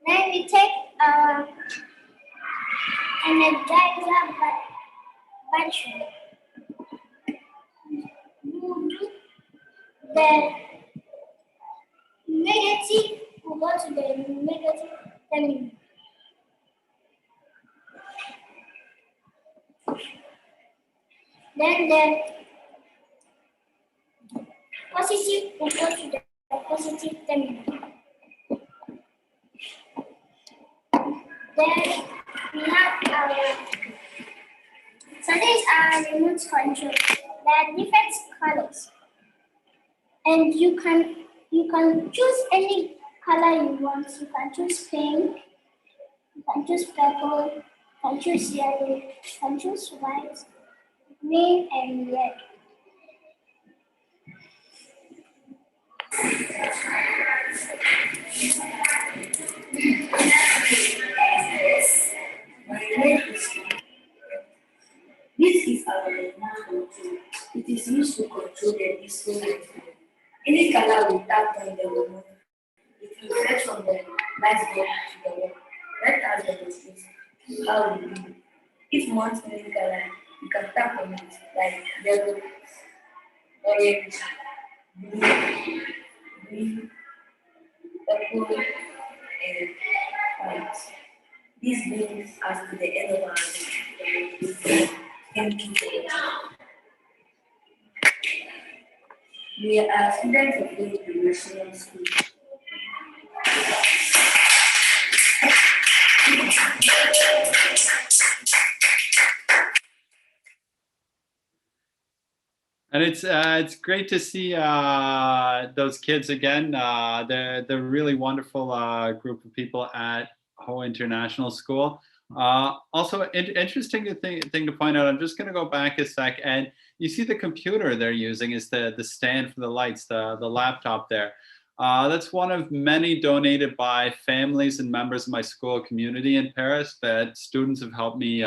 Then we take our Energizer battery. The negative will go to the negative terminal. Then the positive will go to the positive terminal. Then we have our, so this is our remote control. There are different colors, and you can choose any color you want. You can choose pink, you can choose purple, you can choose yellow, you can choose white, green, and red. This is our remote control. It is used to control the disco light. Any color we tap on the remote, it will fetch from the light bulb to the wall. Let us demonstrate how we do it. If you want any color, you can tap on it like yellow, orange, blue, green, purple, and white. This brings us to the end of our video. Thank you for watching. We are students of the International School. And it's great to see those kids again. They're really wonderful group of people at Ho International School. Also, interesting thing to point out. I'm just going to go back a sec, and you see the computer they're using is the stand for the lights, the laptop there. That's one of many donated by families and members of my school community in Paris that students have helped me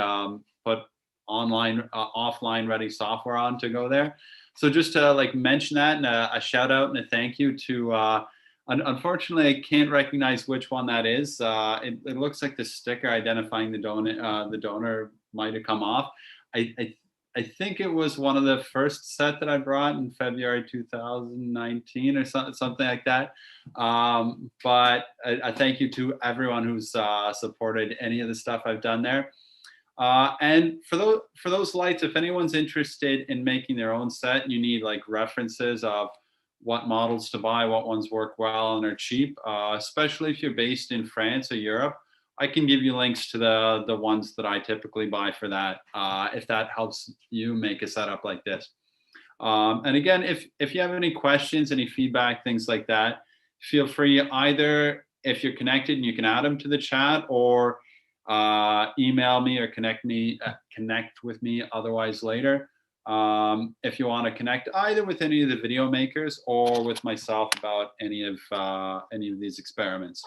put online, offline ready software on to go there. So just to like mention that, and a shout out and a thank you to, unfortunately I can't recognize which one that is. It looks like the sticker identifying the donor might have come off. I think it was one of the first set that I brought in February 2019 or something like that. But a thank you to everyone who's supported any of the stuff I've done there. And for those lights, if anyone's interested in making their own set, you need like references of what models to buy, what ones work well and are cheap, especially if you're based in France or Europe. I can give you links to the ones that I typically buy for that, if that helps you make a setup like this. And again, if you have any questions, any feedback, things like that, feel free either, if you're connected and you can add them to the chat, or email me or connect with me otherwise later. If you want to connect either with any of the video makers or with myself about any of these experiments.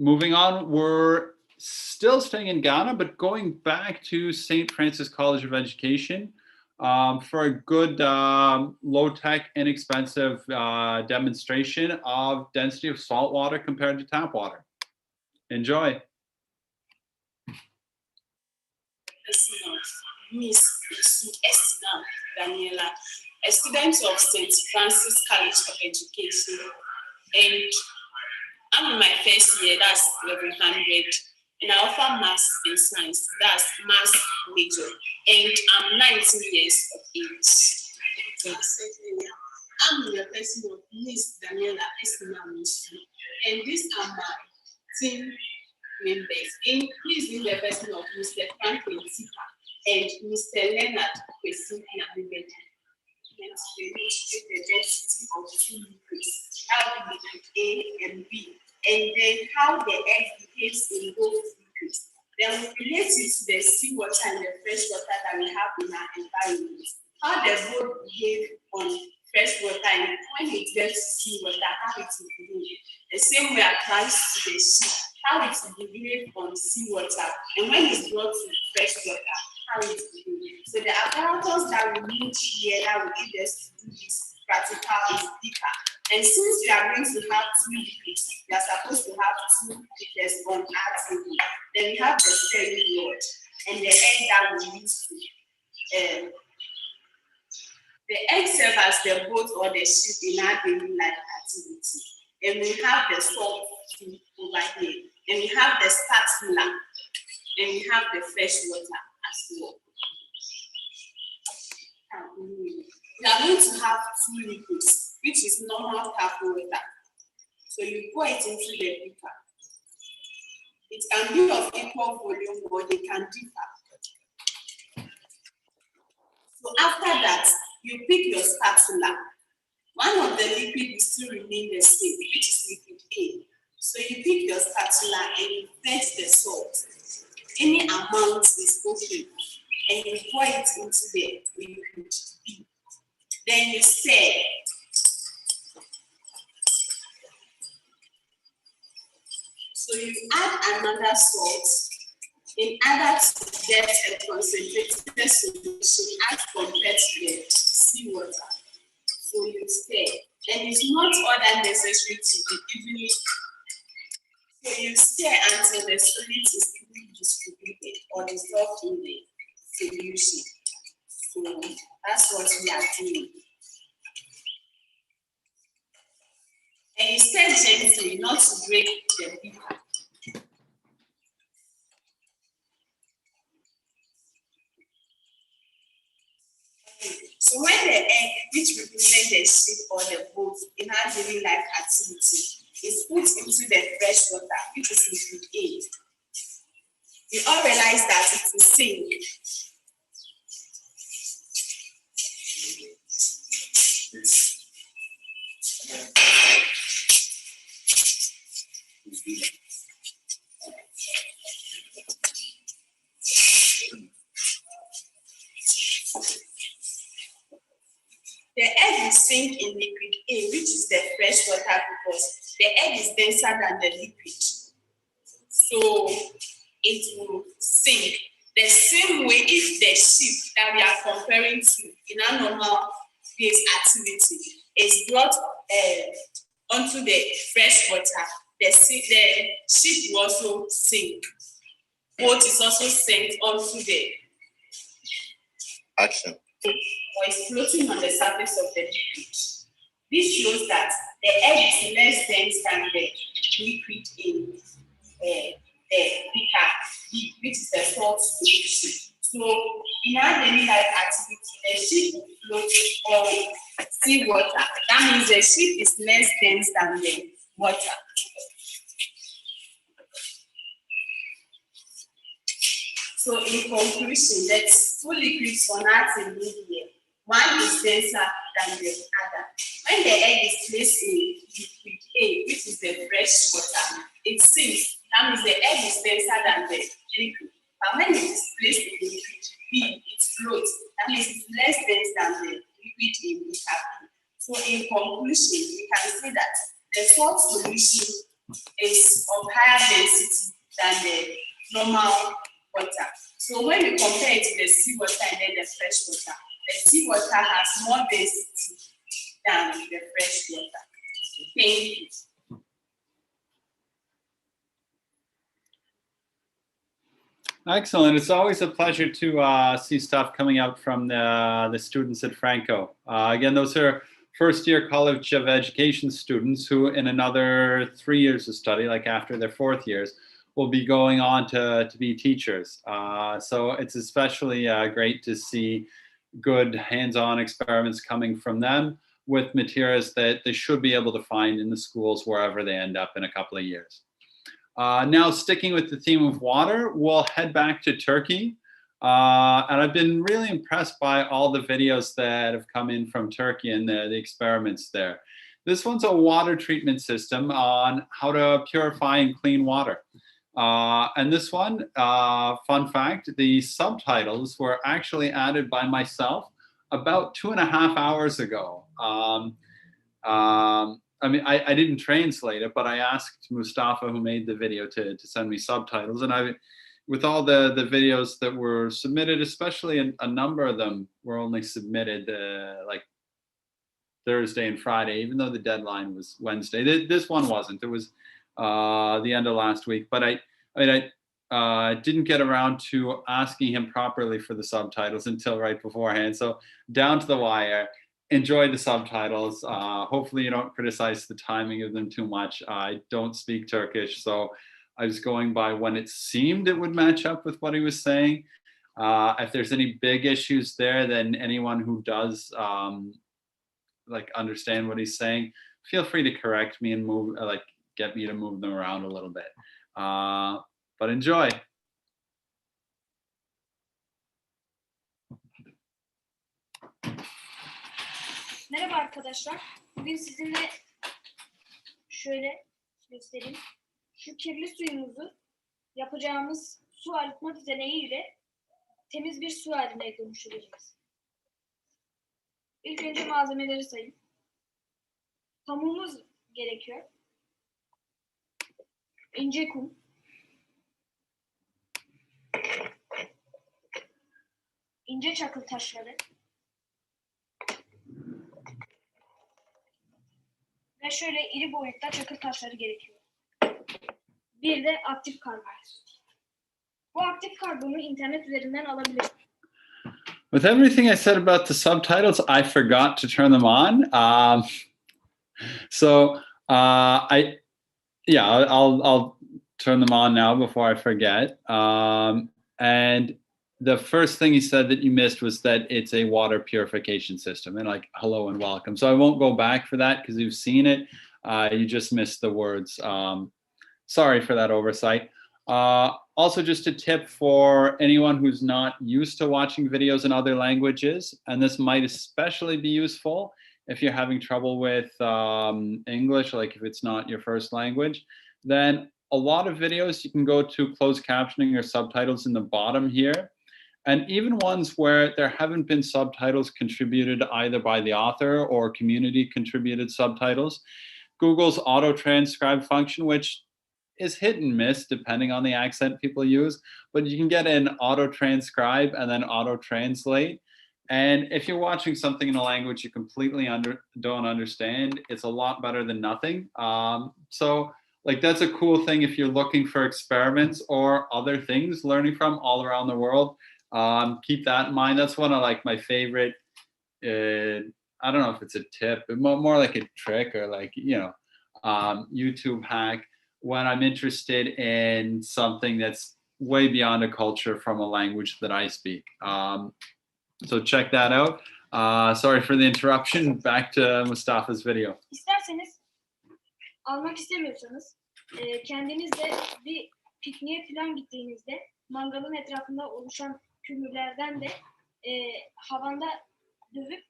Moving on, we're still staying in Ghana, but going back to St. Francis College of Education for a good low-tech, inexpensive demonstration of density of salt water compared to tap water. Enjoy. Miss Estina Daniela, a student of St. Francis College of Education, and I'm in my first year, that's 1100, and I offer maths and science, that's maths major, and I'm 19 years of age. I'm the person of Miss Daniela Estina, and these are my team members, including the person of Mr. Franklin Sipa and Mr. Leonard Kwesi Nabibedi. Let's demonstrate the density of two liquids, how the liquid A and B, and then how the X behaves in both liquids. Then we relate it to the seawater and the fresh water that we have in our environment. How the both behave on fresh water, and when it gets to seawater, how it will behave. The same way applies to the ship, how it will behave on seawater, and when it's brought to fresh water, how it will behave. So the apparatus that we need here that will aid us to do this practical is beaker. And since we are going to have two liquids, we are supposed to have two beakers on our table. Then we have the steering rod and the egg that we use to the egg serves as the boat or the ship in our daily life activity. And we have the salt over here. And we have the spatula. And we have the fresh water as well. We are going to have two liquids, which is normal tap water. So you pour it into the beaker. It can be of equal volume or they can differ. So after that, you pick your spatula. One of the liquid will still remain the same, which is liquid A. So you pick your spatula and you fetch the salt. Any amount is okay. And you pour it into the liquid B. Then you stir. So you add another salt in order to get a concentrated solution as compared to the seawater. So you stir. And it's not all that necessary to be evenly. So you stir until the solid is evenly distributed or dissolved in the solution. So that's what we are doing. And you stir gently, not to break the beaker. So when the egg, which represents the ship or the boat in our daily life activity, is put into the fresh water, which is liquid A, we all realize that it will sink. The egg will sink in liquid A, which is the fresh water, because the egg is denser than the liquid. So it will sink. The same way if the ship that we are comparing to in our normal day's activity is brought onto the fresh water, the ship will also sink. Boat is also sent onto the action. Or is floating on the surface of the liquid. This shows that the egg is less dense than the liquid in the beaker, which is the salt solution. So in our daily life activity, the ship will float or less dense than the water. So in conclusion, there's two liquids for us in here. One is denser than the other. When the egg is placed in liquid A, which is the fresh water, it sinks. That means the egg is denser than the liquid. But when it is placed in liquid B, it floats. That means it's less dense than the liquid in beta B. So in conclusion, we can see that the salt solution is of higher density than the normal water. So when we compare it to the seawater and then the fresh water, the seawater has more density than the fresh water. Thank you. Excellent. It's always a pleasure to see stuff coming out from the students at Franco. Again, those are first-year College of Education students who in another 3 years of study, like after their 4th years, will be going on to be teachers. So it's especially great to see good hands-on experiments coming from them with materials that they should be able to find in the schools wherever they end up in a couple of years. Now, sticking with the theme of water, we'll head back to Turkey. And I've been really impressed by all the videos that have come in from Turkey and the experiments there. This one's a water treatment system on how to purify and clean water. And this one, fun fact, the subtitles were actually added by myself about 2.5 hours ago. I mean, I didn't translate it, but I asked Mustafa, who made the video, to send me subtitles. And with all the videos that were submitted, especially a number of them were only submitted like Thursday and Friday, even though the deadline was Wednesday. This one wasn't. It was the end of last week. But I didn't get around to asking him properly for the subtitles until right beforehand. So down to the wire. Enjoy the subtitles. Hopefully you don't criticize the timing of them too much. I don't speak Turkish, so I was going by when it seemed it would match up with what he was saying. If there's any big issues there, then anyone who does like understand what he's saying, feel free to correct me and move, like get me to move them around a little bit. But enjoy. Merhaba arkadaşlar. Bugün sizinle şöyle göstereyim. Şu kirli suyumuzu yapacağımız su arıtma düzeneğiyle temiz bir su haline dönüştüreceğiz. İlk önce malzemeleri sayayım. Pamuğumuz gerekiyor. İnce kum. İnce çakıl taşları. Ve şöyle iri boyutta çakıl taşları gerekiyor. Bir de aktif karbon. Bu aktif karbonu internet üzerinden alabilirsiniz. With everything I said about the subtitles, I forgot to turn them on. I'll turn them on now before I forget. And the first thing he said that you missed was that it's a water purification system, and like, hello and welcome. So I won't go back for that because you've seen it. You just missed the words. Sorry for that oversight. Also, just a tip for anyone who's not used to watching videos in other languages, and this might especially be useful if you're having trouble with English, like if it's not your first language, then a lot of videos you can go to closed captioning or subtitles in the bottom here. And even ones where there haven't been subtitles contributed either by the author or community contributed subtitles, Google's auto transcribe function, which is hit and miss depending on the accent people use, but you can get an auto transcribe and then auto translate. And if you're watching something in a language you completely don't understand, it's a lot better than nothing. So like that's a cool thing if you're looking for experiments or other things learning from all around the world. Keep that in mind. That's one of like my favorite, I don't know if it's a tip, but more like a trick or like, you know, YouTube hack when I'm interested in something that's way beyond a culture from a language that I speak. So check that out. Sorry for the interruption. Back to Mustafa's video. İsterseniz almak istemiyorsanız kendiniz de bir pikniğe falan gittiğinizde mangalın etrafında oluşan kömürlerden de havanda dövüp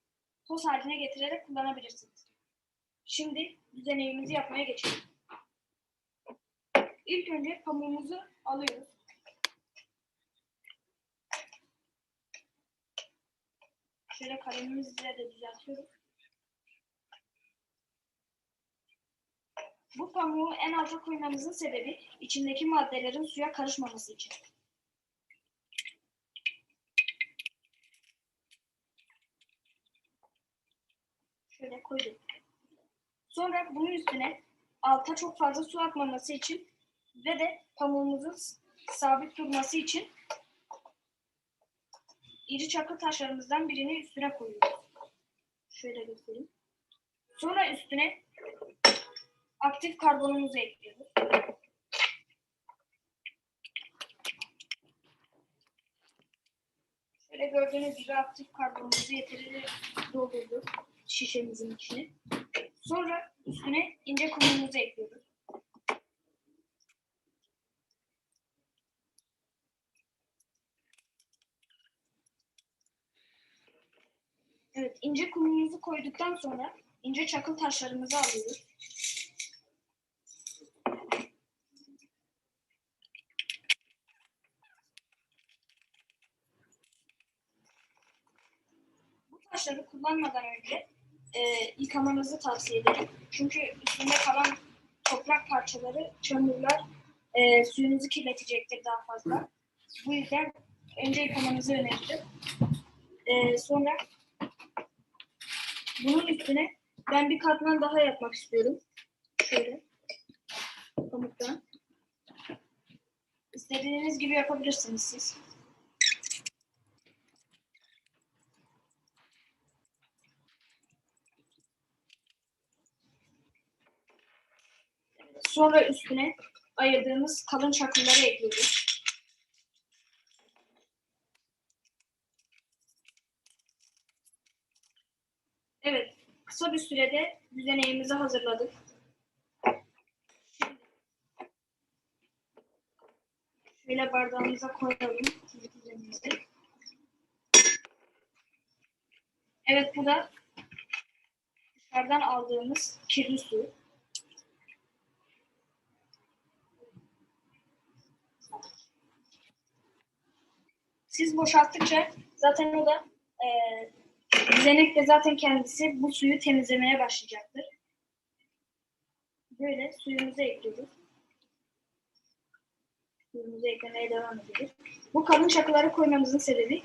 toz haline getirerek kullanabilirsiniz. Şimdi deneyimizi yapmaya geçelim. İlk önce pamuğumuzu alıyoruz. Şöyle kalemimizle de düzeltiyoruz. Bu pamuğu en alta koymamızın sebebi içindeki maddelerin suya karışmaması için. Şöyle koyduk. Sonra bunun üstüne alta çok fazla su akmaması için ve de pamuğumuzun sabit durması için iri çakıl taşlarımızdan birini üstüne koyuyoruz. Şöyle göstereyim. Sonra üstüne aktif karbonumuzu ekliyoruz. Şöyle gördüğünüz gibi aktif karbonumuzu yeterince doldurduk şişemizin içine. Sonra üstüne ince kumumuzu ekliyoruz. Evet, ince kumumuzu koyduktan sonra ince çakıl taşlarımızı alıyoruz. Bu taşları kullanmadan önce yıkamanızı tavsiye ederim. Çünkü üstünde kalan toprak parçaları, çamurlar suyunuzu kirletecektir daha fazla. Bu yüzden önce yıkamanızı öneririm. Sonra bunun üstüne ben bir katman daha yapmak istiyorum. Şöyle pamuktan. İstediğiniz gibi yapabilirsiniz siz. Sonra üstüne ayırdığımız kalın çakılları ekliyoruz. Evet, kısa bir sürede düzeneğimizi hazırladık. Şöyle bardağımıza koyalım. Evet, bu da dışarıdan aldığımız kirli su. Siz boşalttıkça zaten o da düzenek de zaten kendisi bu suyu temizlemeye başlayacaktır. Böyle suyumuzu ekliyoruz. Suyumuzu eklemeye devam ediyoruz. Bu kalın çakıları koymamızın sebebi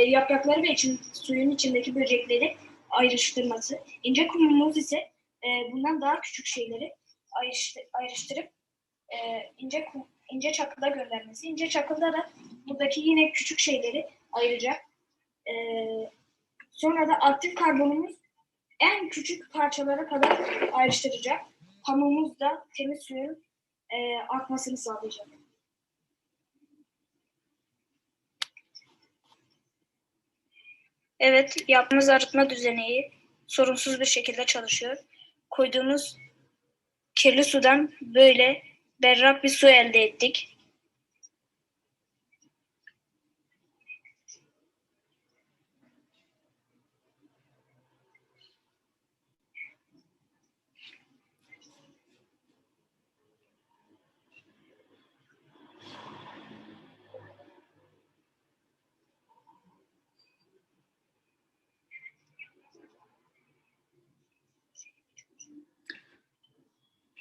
yaprakları ve suyun içindeki böcekleri ayrıştırması. İnce kumumuz ise bundan daha küçük şeyleri ayrıştırıp ince çakıda göndermesi. İnce çakılda da buradaki yine küçük şeyleri ayıracak. Sonra da aktif karbonumuz en küçük parçalara kadar ayrıştıracak. Pamuğumuz da temiz suyun akmasını sağlayacak. Evet, yaptığımız arıtma düzeneği sorunsuz bir şekilde çalışıyor. Koyduğumuz kirli sudan böyle berrak bir su elde ettik.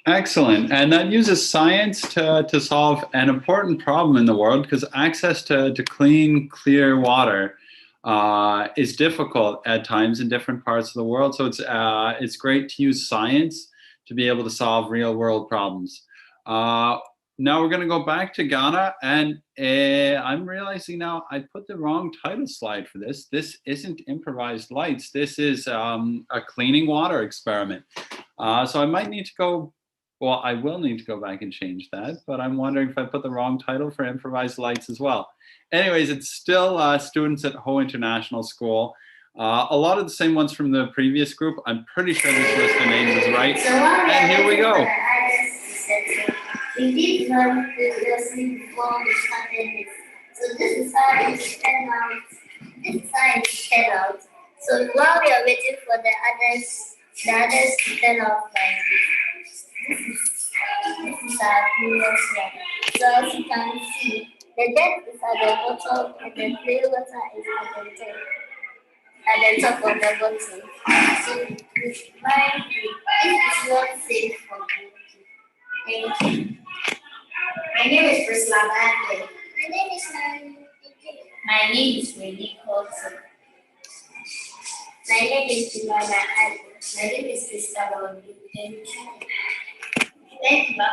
Excellent. And that uses science to solve an important problem in the world, because access to clean, clear water is difficult at times in different parts of the world. So it's great to use science to be able to solve real world problems. Now we're going to go back to Ghana, and I'm realizing now I put the wrong title slide for this. This isn't improvised lights. This is a cleaning water experiment. So I might need to go. Well, I will need to go back and change that, but I'm wondering if I put the wrong title for improvised lights as well. Anyways, it's still students at Ho International School. A lot of the same ones from the previous group. I'm pretty sure this list of names is right. And here we go. We did learn previously before we started this. So this is how it turned out. This is how it turned out. So while we are waiting for the others to turn out like this is our previous one. So as you can see, the depth is at the bottom and the plain water is at the top of the bottle. So this might be, this is not safe for drinking. Thank you. My name is Priscilla Badley. My name is Renee Colson. My name is Jemima Adler. My name is Christabel. Thank you. Thank you. Bye.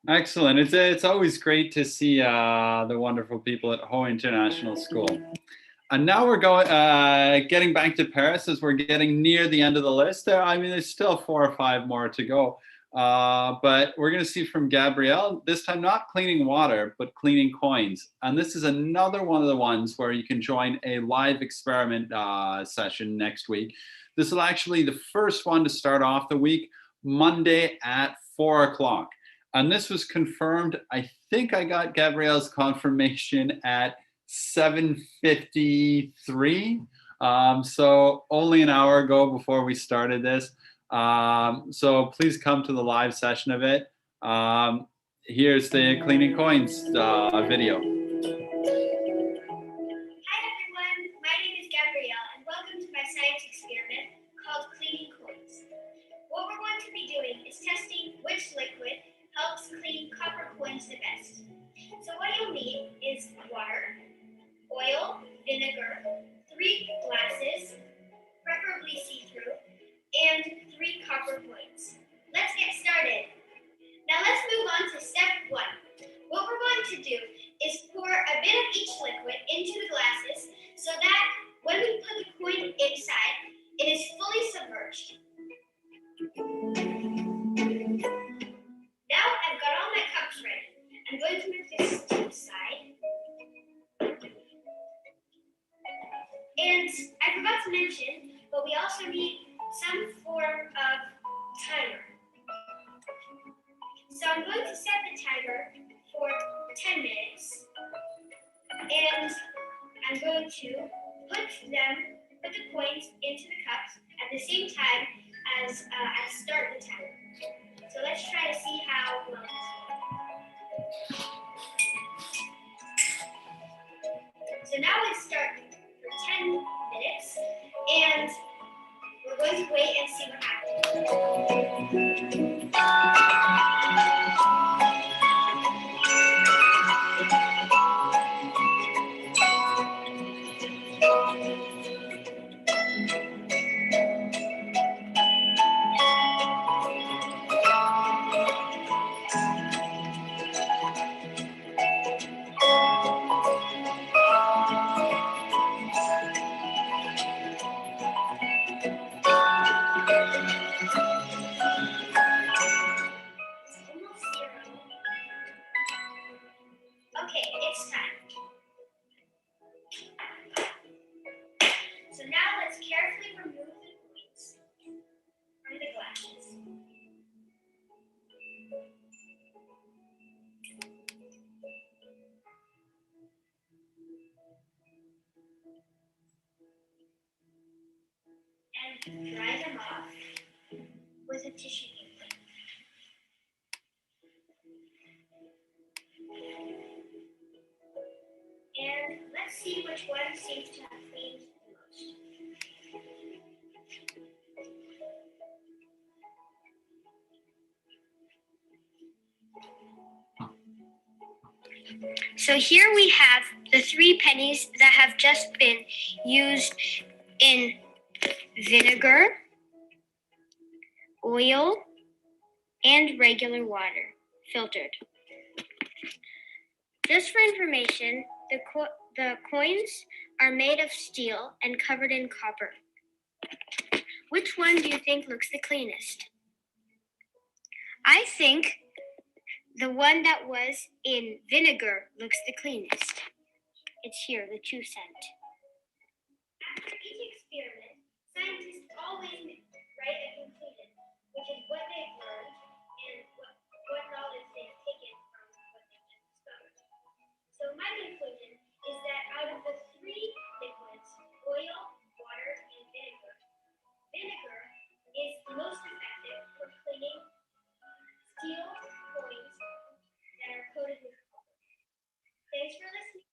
Excellent. It's always great to see the wonderful people at Ho International School. And now we're getting back to Paris as we're getting near the end of the list. I mean, there's still 4 or 5 more to go. But we're going to see from Gabrielle, this time not cleaning water, but cleaning coins. And this is another one of the ones where you can join a live experiment session next week. This will actually the first one to start off the week, Monday at 4 o'clock. And this was confirmed. I think I got Gabrielle's confirmation at 7:53. So only an hour ago before we started this. So please come to the live session of it. Here's the cleaning coins video. Hi everyone, my name is Gabrielle and welcome to my science experiment called cleaning coins. What we're going to be doing is testing which liquid helps clean copper coins the best. So what you'll need is water, oil, vinegar, 3 glasses, preferably see-through, and 3 copper coins. Let's get started. Now let's move on to step 1. What we're going to do is pour a bit of each liquid into the glasses so that when we put the coin inside, it is fully submerged. Now I've got all my cups ready. I'm going to move this to the side. And I forgot to mention, but we also need some form of timer. So I'm going to set the timer for 10 minutes. And I'm going to put the coins into the cups at the same time as I start the timer. So let's try to see how well this works. So now let's start for 10 minutes, and we're going to wait and see what Okay, it's time. So now let's carefully remove the coins from the glasses. And dry them off with a tissue paper. And let's see which one seems to have cleaned the most. So here we have the 3 pennies that have just been used in vinegar, oil, and regular water, filtered. Just for information, the coins are made of steel and covered in copper. Which one do you think looks the cleanest? I think The one that was in vinegar looks the cleanest. It's here, the 2 cent. After each experiment, scientists always write a conclusion, which is what they've learned and what knowledge they've taken from what they've just discovered. So my conclusion is that out of the 3 liquids, oil, water, and vinegar, vinegar is the most effective for cleaning steel coins that are coated with copper. Thanks for listening.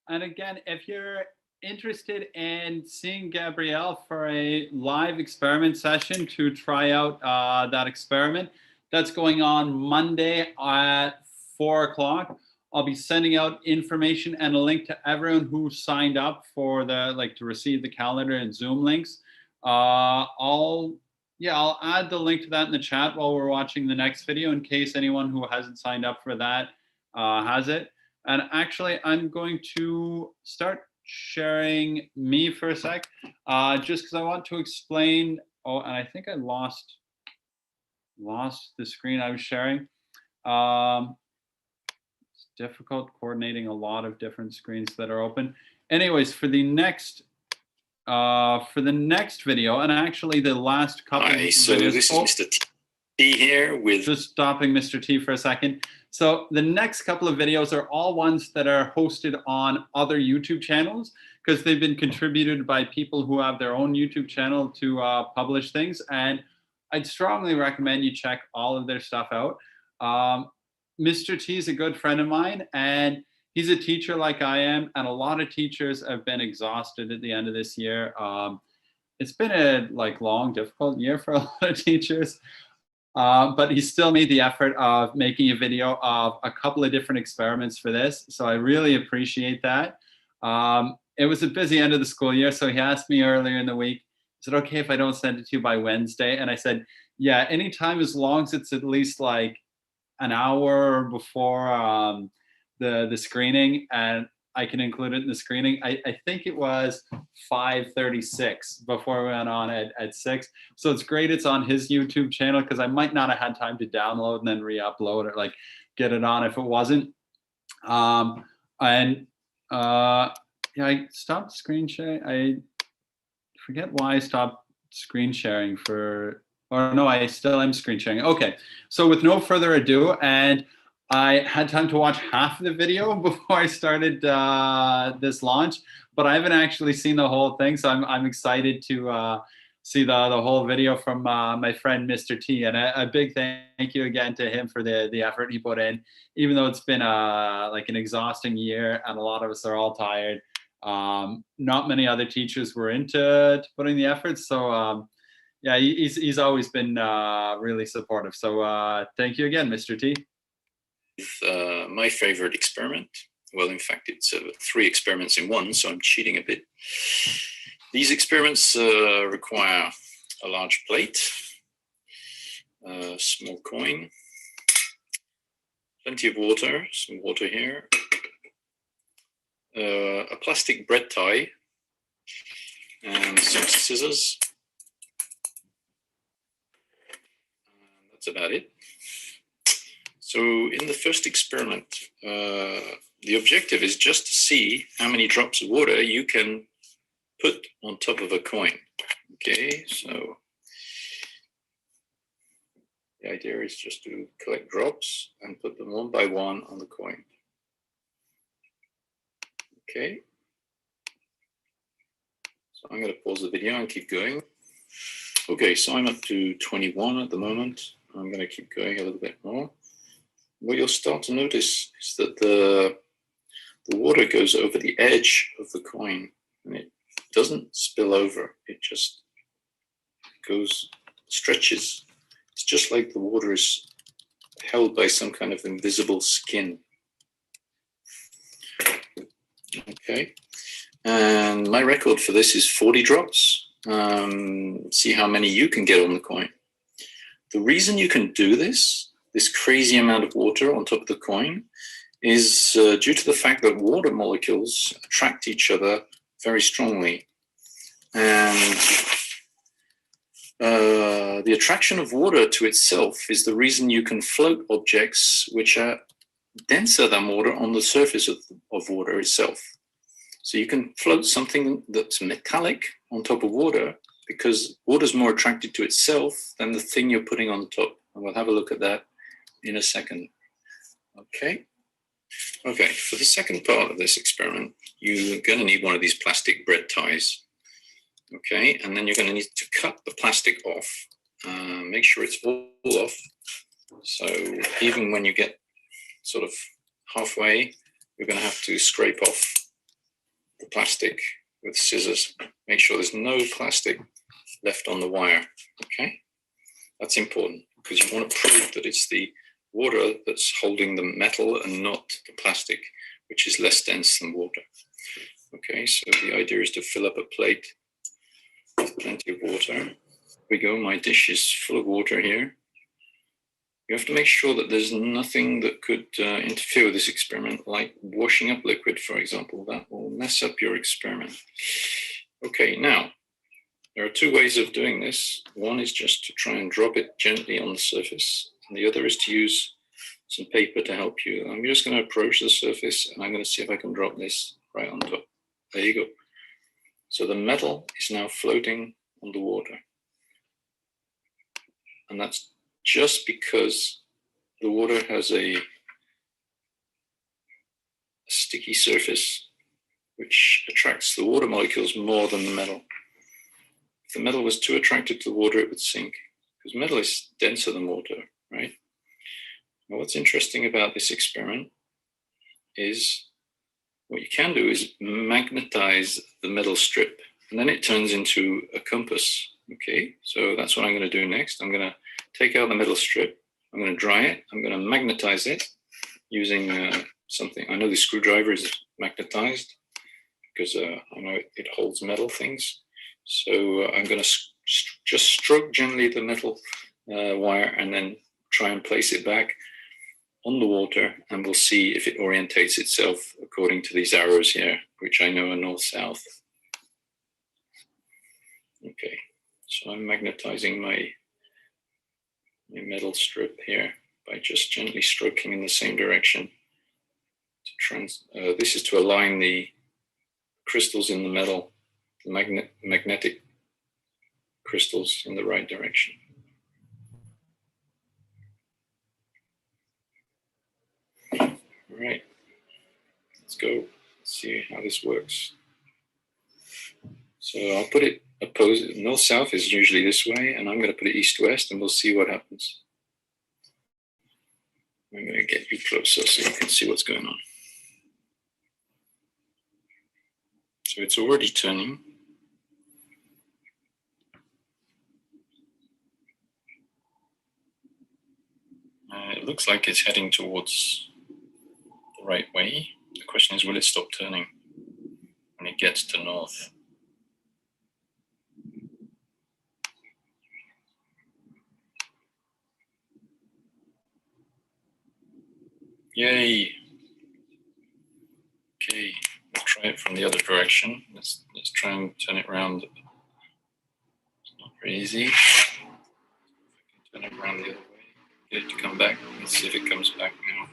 And again, if you're interested in seeing Gabrielle for a live experiment session to try out that experiment, that's going on Monday at 4 o'clock. I'll be sending out information and a link to everyone who signed up for the to receive the calendar and Zoom links. I'll add the link to that in the chat while we're watching the next video in case anyone who hasn't signed up for that has it. And actually, I'm going to start sharing me for a sec, just because I want to explain. Oh, and I think I lost the screen I was sharing. It's difficult coordinating a lot of different screens that are open. Anyways, for the next video, and actually the last couple. Hi, so videos, this is Mr. T here with. Just stopping Mr. T for a second. So the next couple of videos are all ones that are hosted on other YouTube channels because they've been contributed by people who have their own YouTube channel to publish things. And I'd strongly recommend you check all of their stuff out. Mr. T is a good friend of mine, and he's a teacher like I am. And a lot of teachers have been exhausted at the end of this year. It's been a long, difficult year for a lot of teachers. But he still made the effort of making a video of a couple of different experiments for this. So I really appreciate that. It was a busy end of the school year. So he asked me earlier in the week, is it okay if I don't send it to you by Wednesday? And I said, yeah, anytime as long as it's at least like an hour before the screening, and I can include it in the screening. I think it was 5:36 before we went on at 6. So it's great it's on his YouTube channel because I might not have had time to download and then re-upload or get it on if it wasn't. Yeah, I stopped screen sharing. I forget why I stopped screen sharing or no, I still am screen sharing. Okay, so with no further ado, and I had time to watch half of the video before I started this launch, but I haven't actually seen the whole thing. So I'm excited to see the whole video from my friend, Mr. T. And a big thank you again to him for the effort he put in, even though it's been an exhausting year and a lot of us are all tired. Not many other teachers were into putting the effort. So yeah, he's always been really supportive. So thank you again, Mr. T. My favorite experiment. Well, in fact, it's 3 experiments in one, so I'm cheating a bit. These experiments require a large plate, a small coin, plenty of water, some water here, a plastic bread tie, and some scissors. And that's about it. So in the first experiment, the objective is just to see how many drops of water you can put on top of a coin. Okay, so the idea is just to collect drops and put them one by one on the coin. Okay, so I'm going to pause the video and keep going. Okay, so I'm up to 21 at the moment. I'm going to keep going a little bit more. What you'll start to notice is that the water goes over the edge of the coin, and it doesn't spill over. It just stretches. It's just like the water is held by some kind of invisible skin. Okay, and my record for this is 40 drops. See how many you can get on the coin. The reason you can do this crazy amount of water on top of the coin is due to the fact that water molecules attract each other very strongly. And The attraction of water to itself is the reason you can float objects which are denser than water on the surface of water itself. So you can float something that's metallic on top of water because water is more attracted to itself than the thing you're putting on top. And we'll have a look at that in a second. Okay. Okay, for the second part of this experiment, you're going to need one of these plastic bread ties. Okay, and then you're going to need to cut the plastic off. Make sure it's all off. So even when you get sort of halfway, you're going to have to scrape off the plastic with scissors. Make sure there's no plastic left on the wire. Okay, that's important because you want to prove that it's the water that's holding the metal and not the plastic, which is less dense than water. Okay, so the idea is to fill up a plate with plenty of water. Here we go, my dish is full of water here. You have to make sure that there's nothing that could interfere with this experiment, like washing up liquid, for example. That will mess up your experiment. Okay, now, there are two ways of doing this. One is just to try and drop it gently on the surface, and the other is to use some paper to help you. I'm just going to approach the surface, and I'm going to see if I can drop this right on top. There you go. So the metal is now floating on the water. And that's just because the water has a sticky surface which attracts the water molecules more than the metal. If the metal was too attracted to the water, it would sink, because metal is denser than water, right? Now, what's interesting about this experiment is what you can do is magnetize the metal strip, and then it turns into a compass. Okay, so that's what I'm going to do next. I'm going to take out the metal strip. I'm going to dry it. I'm going to magnetize it using something. I know the screwdriver is magnetized because I know it holds metal things. So I'm going to just stroke gently the metal wire and then try and place it back on the water, and we'll see if it orientates itself according to these arrows here, which I know are north-south. Okay, so I'm magnetizing my metal strip here by just gently stroking in the same direction. This is to align the crystals in the metal, the magnetic crystals, in the right direction. All right, let's go. Let's see how this works. So I'll put it opposite. North-south is usually this way, and I'm going to put it east-west, and we'll see what happens. I'm going to get you closer so you can see what's going on. So it's already turning. It looks like it's heading towards the right way. The question is, will it stop turning when it gets to north? Yay. Okay, we'll try it from the other direction. Let's try and turn it around. It's not very easy. Turn it around the other way. Get it to come back. Let's see if it comes back now.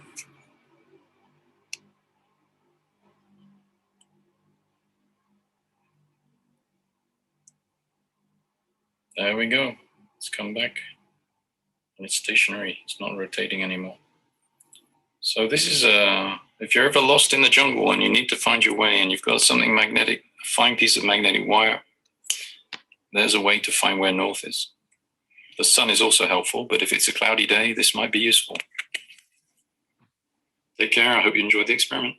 There we go. It's come back. And it's stationary. It's not rotating anymore. So this is if you're ever lost in the jungle and you need to find your way and you've got something magnetic, a fine piece of magnetic wire, there's a way to find where north is. The sun is also helpful, but if it's a cloudy day, this might be useful. Take care. I hope you enjoyed the experiment.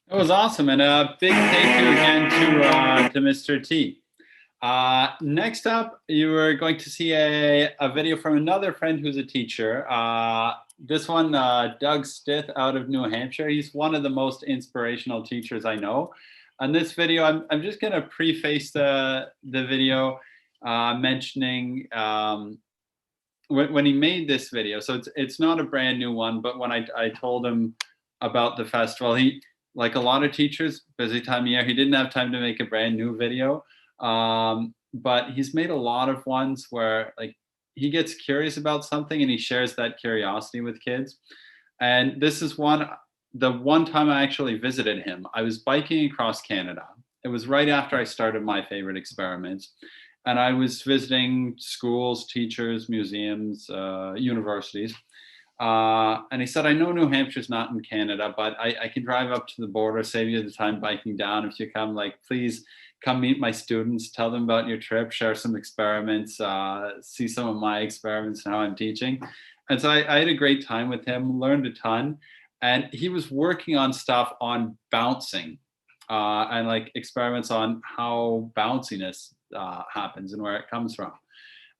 That was awesome, and a big thank you again to Mr. T. Next up, you are going to see a video from another friend who's a teacher. This one, Doug Stith out of New Hampshire. He's one of the most inspirational teachers I know. On this video, I'm just going to preface the video mentioning when he made this video. So it's not a brand new one, but when I told him about the festival, like a lot of teachers, busy time of year, he didn't have time to make a brand new video. But he's made a lot of ones where like he gets curious about something and he shares that curiosity with kids. And this is the one time I actually visited him. I was biking across Canada. It was right after I started my favorite experiments. And I was visiting schools, teachers, museums, universities. And he said, I know New Hampshire's not in Canada, but I can drive up to the border, save you the time biking down. If you come, like, please come meet my students, tell them about your trip, share some experiments, see some of my experiments and how I'm teaching. And so I had a great time with him, learned a ton. And he was working on stuff on bouncing and like experiments on how bounciness happens and where it comes from.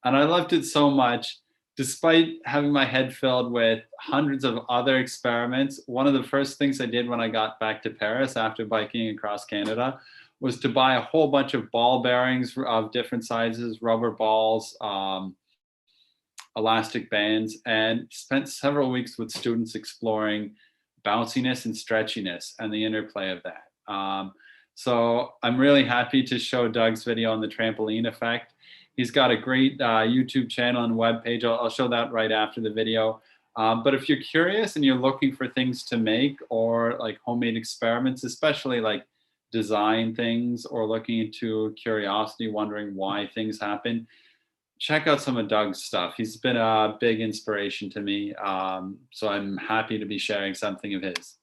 And I loved it so much. Despite having my head filled with hundreds of other experiments, one of the first things I did when I got back to Paris after biking across Canada was to buy a whole bunch of ball bearings of different sizes, rubber balls, elastic bands, and spent several weeks with students exploring bounciness and stretchiness and the interplay of that. So I'm really happy to show Doug's video on the trampoline effect. He's got a great YouTube channel and webpage. I'll show that right after the video. But if you're curious and you're looking for things to make or like homemade experiments, especially like design things or looking into curiosity, wondering why things happen, check out some of Doug's stuff. He's been a big inspiration to me. So I'm happy to be sharing something of his.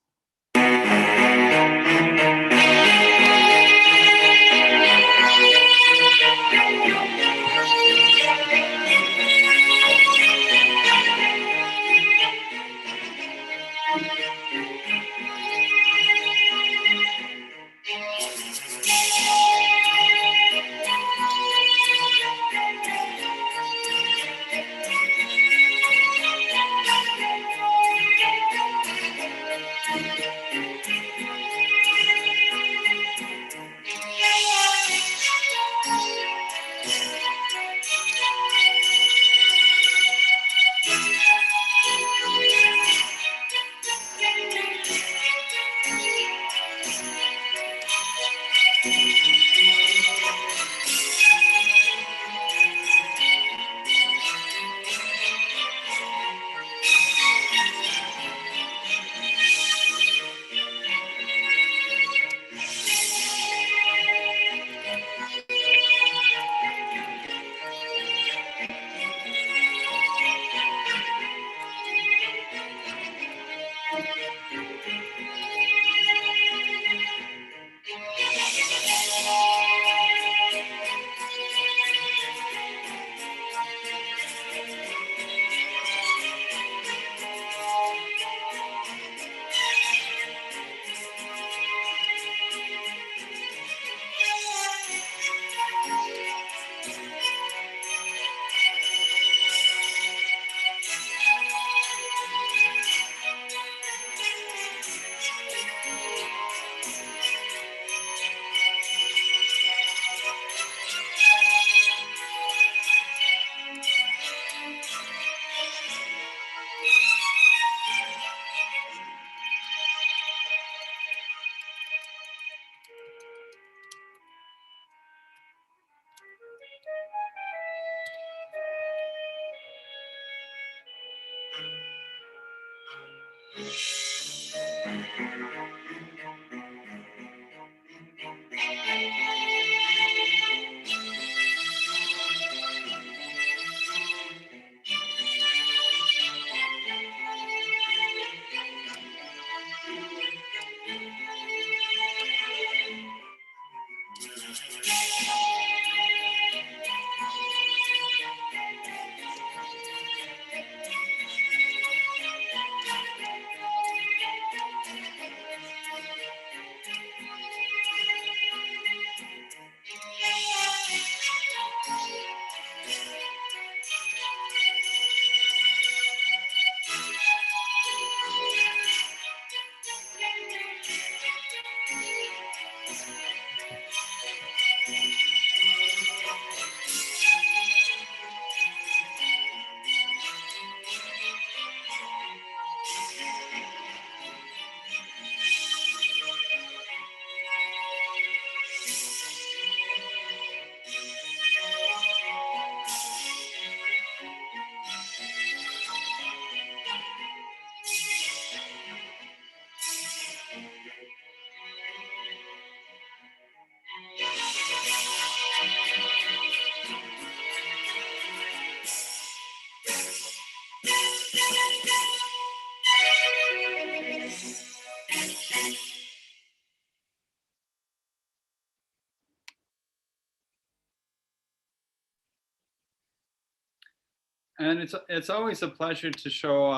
And it's always a pleasure to show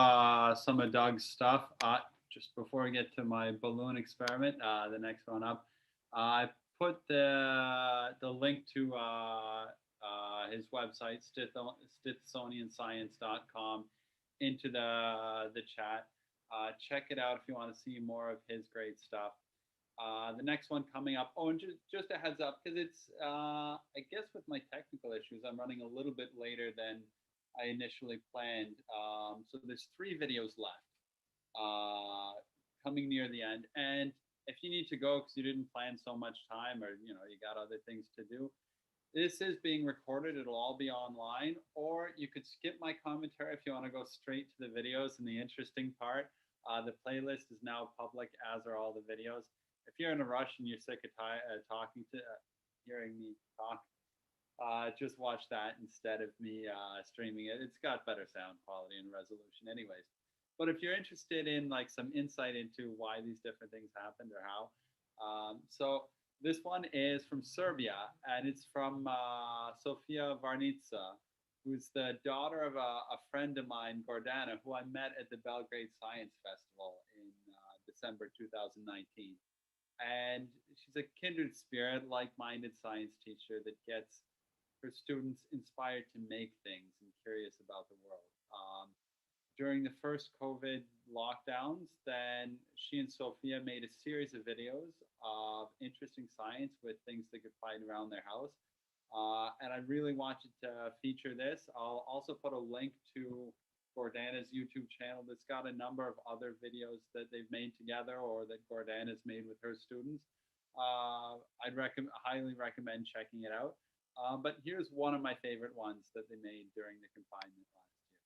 some of Doug's stuff. Just before I get to my balloon experiment, the next one up, I put the link to his website, Stithsonianscience.com, into the chat. Check it out if you want to see more of his great stuff. The next one coming up. Oh, and just a heads up, because it's I guess with my technical issues, I'm running a little bit later than I initially planned. So there's 3 videos left coming near the end. And if you need to go because you didn't plan so much time, or you got other things to do, this is being recorded. It'll all be online, or you could skip my commentary if you want to go straight to the videos. And the interesting part, the playlist is now public, as are all the videos. If you're in a rush and you're sick of hearing me talk, just watch that instead of me streaming it. It's got better sound quality and resolution anyways. But if you're interested in like some insight into why these different things happened or how, so this one is from Serbia, and it's from Sofia Varnica, who's the daughter of a friend of mine, Gordana, who I met at the Belgrade Science Festival in December 2019. And she's a kindred spirit, like-minded science teacher that gets her students inspired to make things and curious about the world. During the first COVID lockdowns, then she and Sophia made a series of videos of interesting science with things they could find around their house. And I really wanted to feature this. I'll also put a link to Gordana's YouTube channel that's got a number of other videos that they've made together or that Gordana's made with her students. I'd highly recommend checking it out. But here's one of my favorite ones that they made during the confinement last year.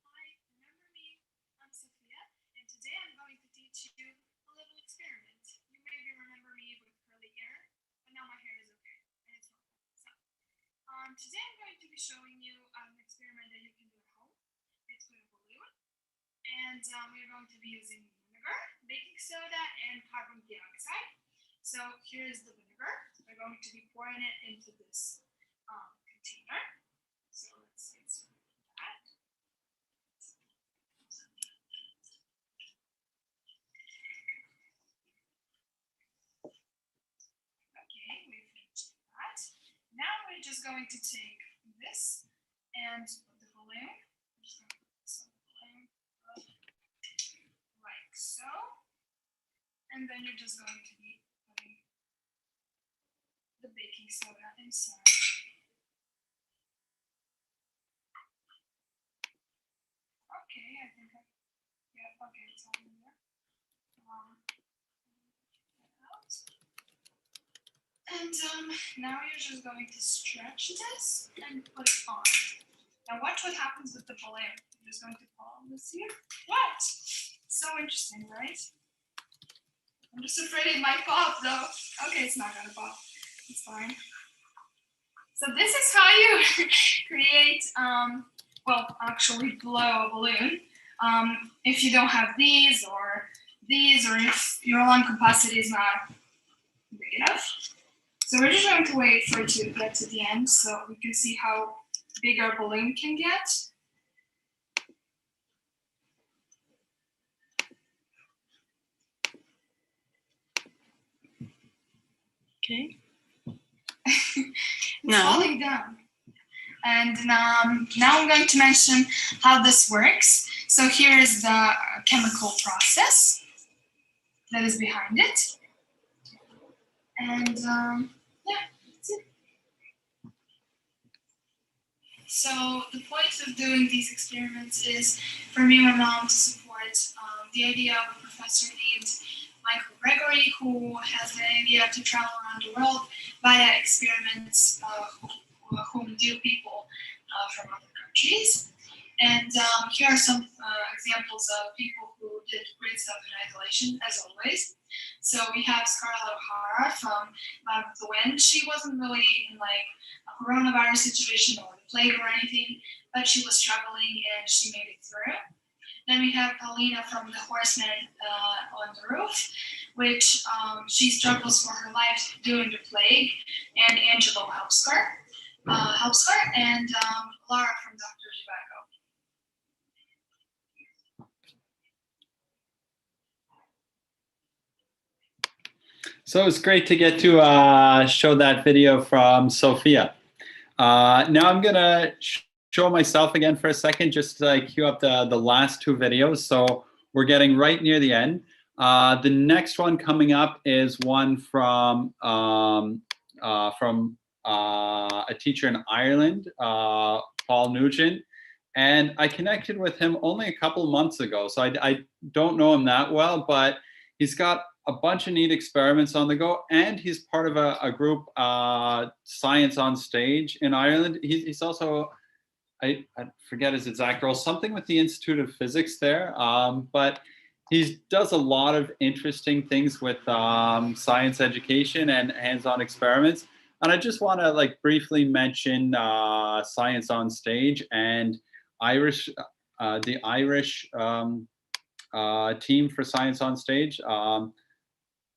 Hi, remember me? I'm Sophia, and today I'm going to teach you a little experiment. You maybe remember me with curly hair, but now my hair is okay, and it's not. So, today I'm going to be showing you an experiment that you can do at home. It's with a balloon, and we're going to be using vinegar, baking soda, and carbon dioxide. So here's the vinegar. We're going to be pouring it into this container. So let's get started with that. Okay, we finished that. Now we're just going to take this and put the balloon. I'm just going to put this on the balloon like so. And then you're just going to be putting the baking soda inside. Okay, I think okay, it's all in there. And now you're just going to stretch this and put it on. Now watch what happens with the balloon. I'm just going to pull on this here. What? So interesting, right? I'm just afraid it might pop though. Okay, it's not gonna pop. It's fine. So this is how you create, well, actually blow a balloon. If you don't have these, or if your lung capacity is not big enough. So we're just going to wait for it to get to the end so we can see how big our balloon can get. Okay. It's falling down. And now I'm going to mention how this works. So here is the chemical process that is behind it. And yeah, that's it. So the point of doing these experiments is for me and my mom to support the idea of a professor named Michael Gregory, who has the idea to travel around the world via experiments whom do people from other countries. And here are some examples of people who did great stuff in isolation, as always. So we have Scarlett O'Hara from Out of the Wind. She wasn't really in like a coronavirus situation or the plague or anything, but she was traveling and she made it through. Then we have Paulina from The Horseman on the Roof, which she struggles for her life doing the plague, and Angelo helps her, and Laura from Dr. Zhivago. So it's great to get to show that video from Sophia. Now I'm gonna show myself again for a second, just to queue up the last two videos. So we're getting right near the end. The next one coming up is one from a teacher in Ireland, Paul Nugent. And I connected with him only a couple of months ago, so I don't know him that well, but he's got a bunch of neat experiments on the go, and he's part of a group, Science on Stage in Ireland. He's also, I forget his exact role, something with the Institute of Physics there, but he does a lot of interesting things with science education and hands-on experiments. And I just want to briefly mention Science on Stage and the Irish team for Science on Stage.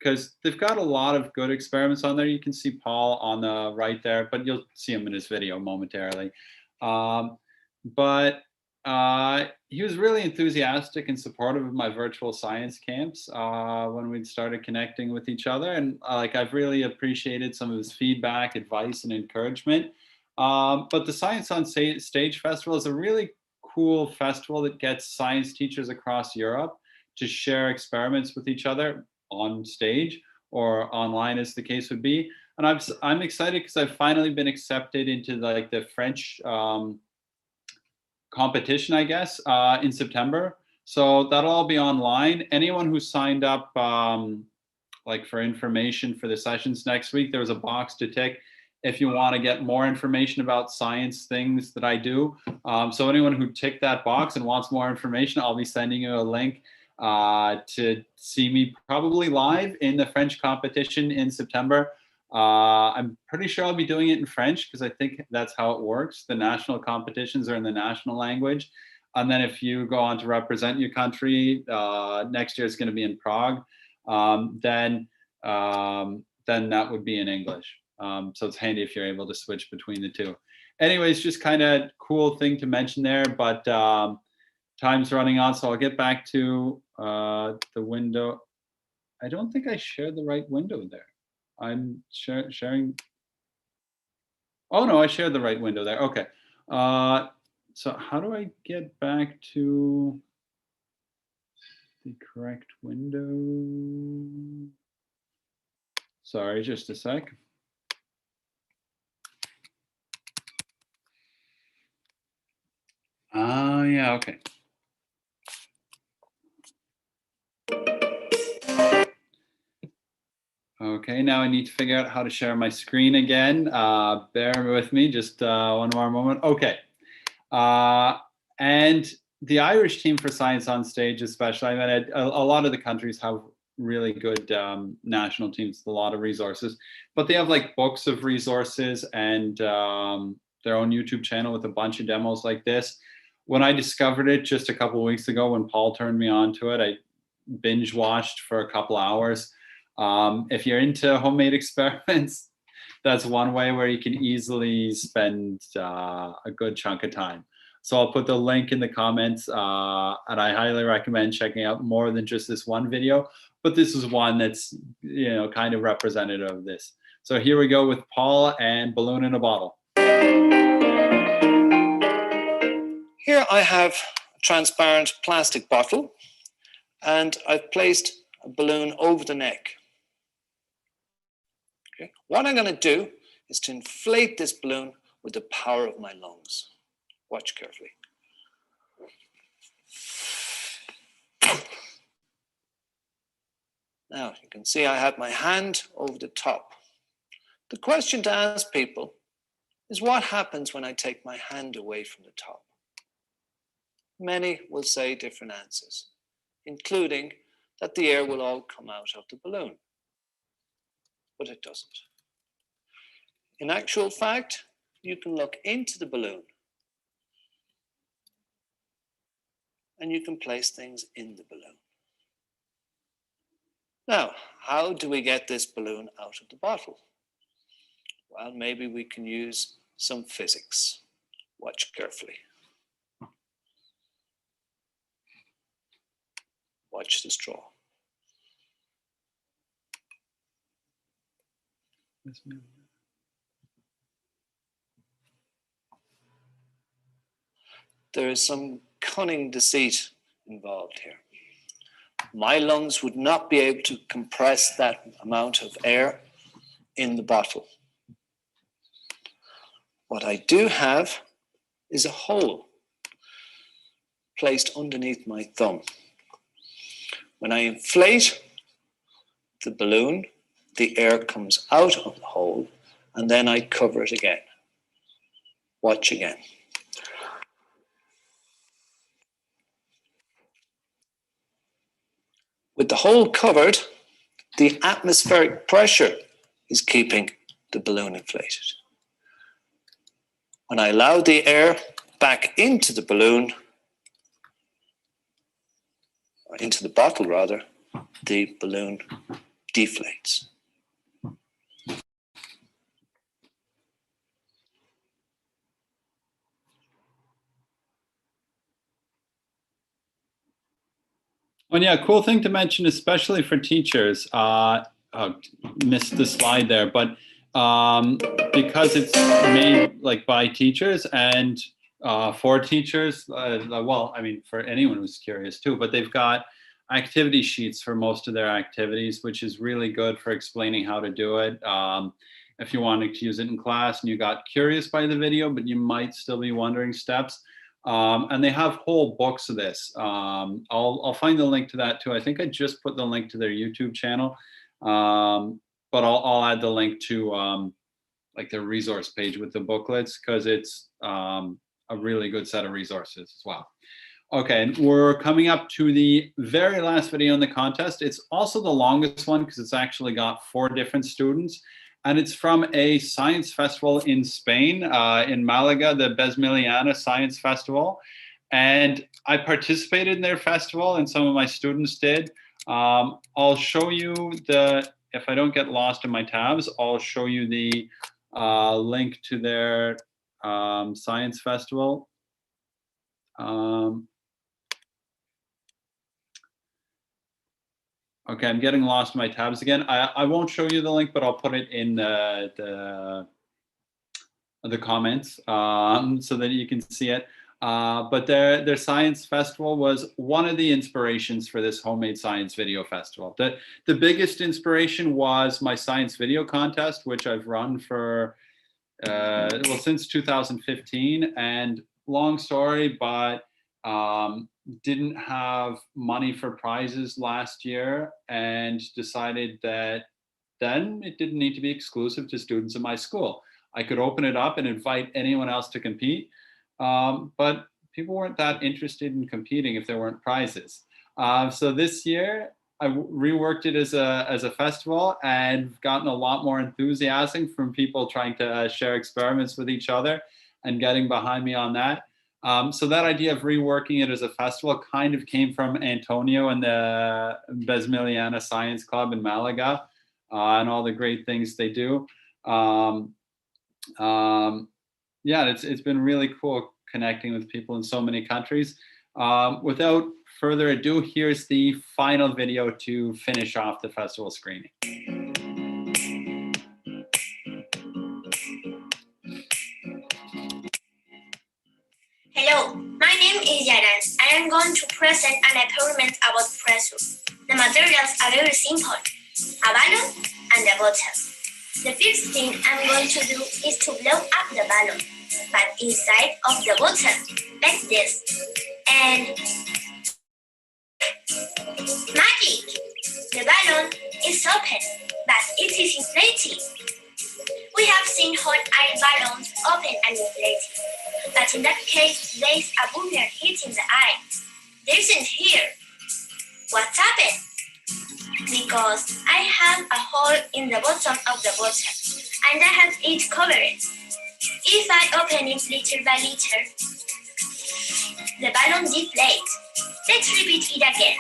Because they've got a lot of good experiments on there. You can see Paul on the right there, but you'll see him in his video momentarily. But he was really enthusiastic and supportive of my virtual science camps when we started connecting with each other. And I've really appreciated some of his feedback, advice, and encouragement. But the Science on Stage Festival is a really cool festival that gets science teachers across Europe to share experiments with each other on stage or online, as the case would be. And I'm excited because I've finally been accepted into the French competition, I guess, in September. So that'll all be online. Anyone who signed up for information for the sessions next week, there was a box to tick if you want to get more information about science things that I do. So anyone who ticked that box and wants more information, I'll be sending you a link to see me probably live in the French competition in September. I'm pretty sure I'll be doing it in French because I think that's how it works. The national competitions are in the national language. And then if you go on to represent your country, next year it's going to be in Prague, then that would be in English. So it's handy if you're able to switch between the two. Anyways, just kind of cool thing to mention there, but time's running on, so I'll get back to the window. I don't think I shared the right window there. I'm sharing. Oh no, I shared the right window there. Okay. So how do I get back to the correct window? Sorry, just a sec. Yeah, okay. Okay, now I need to figure out how to share my screen again. Bear with me just one more moment. Okay. And the Irish team for Science on Stage especially, I mean, a lot of the countries have really good national teams, a lot of resources, but they have books of resources and their own YouTube channel with a bunch of demos like this. When I discovered it just a couple of weeks ago, when Paul turned me on to it, I binge watched for a couple hours. If you're into homemade experiments, that's one way where you can easily spend a good chunk of time. So I'll put the link in the comments, and I highly recommend checking out more than just this one video, but this is one that's, kind of representative of this. So here we go with Paul and Balloon in a Bottle. Here I have a transparent plastic bottle, and I've placed a balloon over the neck. Okay. What I'm going to do is to inflate this balloon with the power of my lungs. Watch carefully. Now you can see I have my hand over the top. The question to ask people is, what happens when I take my hand away from the top? Many will say different answers, including that the air will all come out of the balloon. But it doesn't. In actual fact, you can look into the balloon and you can place things in the balloon. Now, how do we get this balloon out of the bottle? Well, maybe we can use some physics. Watch carefully. Watch the straw. There is some cunning deceit involved here. My lungs would not be able to compress that amount of air in the bottle. What I do have is a hole placed underneath my thumb. When I inflate the balloon, the air comes out of the hole, and then I cover it again. Watch again. With the hole covered, the atmospheric pressure is keeping the balloon inflated. When I allow the air back into the balloon, or into the bottle rather, the balloon deflates. Well, yeah, cool thing to mention, especially for teachers. Missed the slide there, but because it's made like by teachers and for teachers, well, I mean, for anyone who's curious too, but they've got activity sheets for most of their activities, which is really good for explaining how to do it. If you wanted to use it in class and you got curious by the video, but you might still be wondering steps. And they have whole books of this. I'll find the link to that too. I think I just put the link to their YouTube channel, but I'll add the link to like their resource page with the booklets, because it's a really good set of resources as well. Okay, we're coming up to the very last video in the contest. It's also the longest one because it's actually got 4 different students. And it's from a science festival in Spain, in Malaga, the Besmiliana Science Festival. And I participated in their festival, and some of my students did. I'll show you if I don't get lost in my tabs, I'll show you the link to their science festival. Okay, I'm getting lost in my tabs again. I won't show you the link, but I'll put it in the comments so that you can see it. But their science festival was one of the inspirations for this homemade science video festival. The biggest inspiration was my science video contest, which I've run for well, since 2015. And long story, but didn't have money for prizes last year, and decided that then it didn't need to be exclusive to students in my school. I could open it up and invite anyone else to compete, but people weren't that interested in competing if there weren't prizes. So this year I reworked it as a festival, and gotten a lot more enthusiasm from people trying to share experiments with each other and getting behind me on that. So that idea of reworking it as a festival kind of came from Antonio and the Besmiliana Science Club in Malaga, and all the great things they do. Yeah, it's been really cool connecting with people in so many countries. Without further ado, here's the final video to finish off the festival screening. Hello, my name is Yaran. I am going to present an experiment about pressure. The materials are very simple: a balloon and a bottle. The first thing I'm going to do is to blow up the balloon, but inside of the bottle, like this. And magic! The balloon is open, but it is inflated. We have seen hot air balloons open and inflated, but in that case, there is a boomer hitting the eye. There isn't here. What's happened? Because I have a hole in the bottom of the bottle, and I have it covered. If I open it liter by liter, the balloon deflates. Let's repeat it again.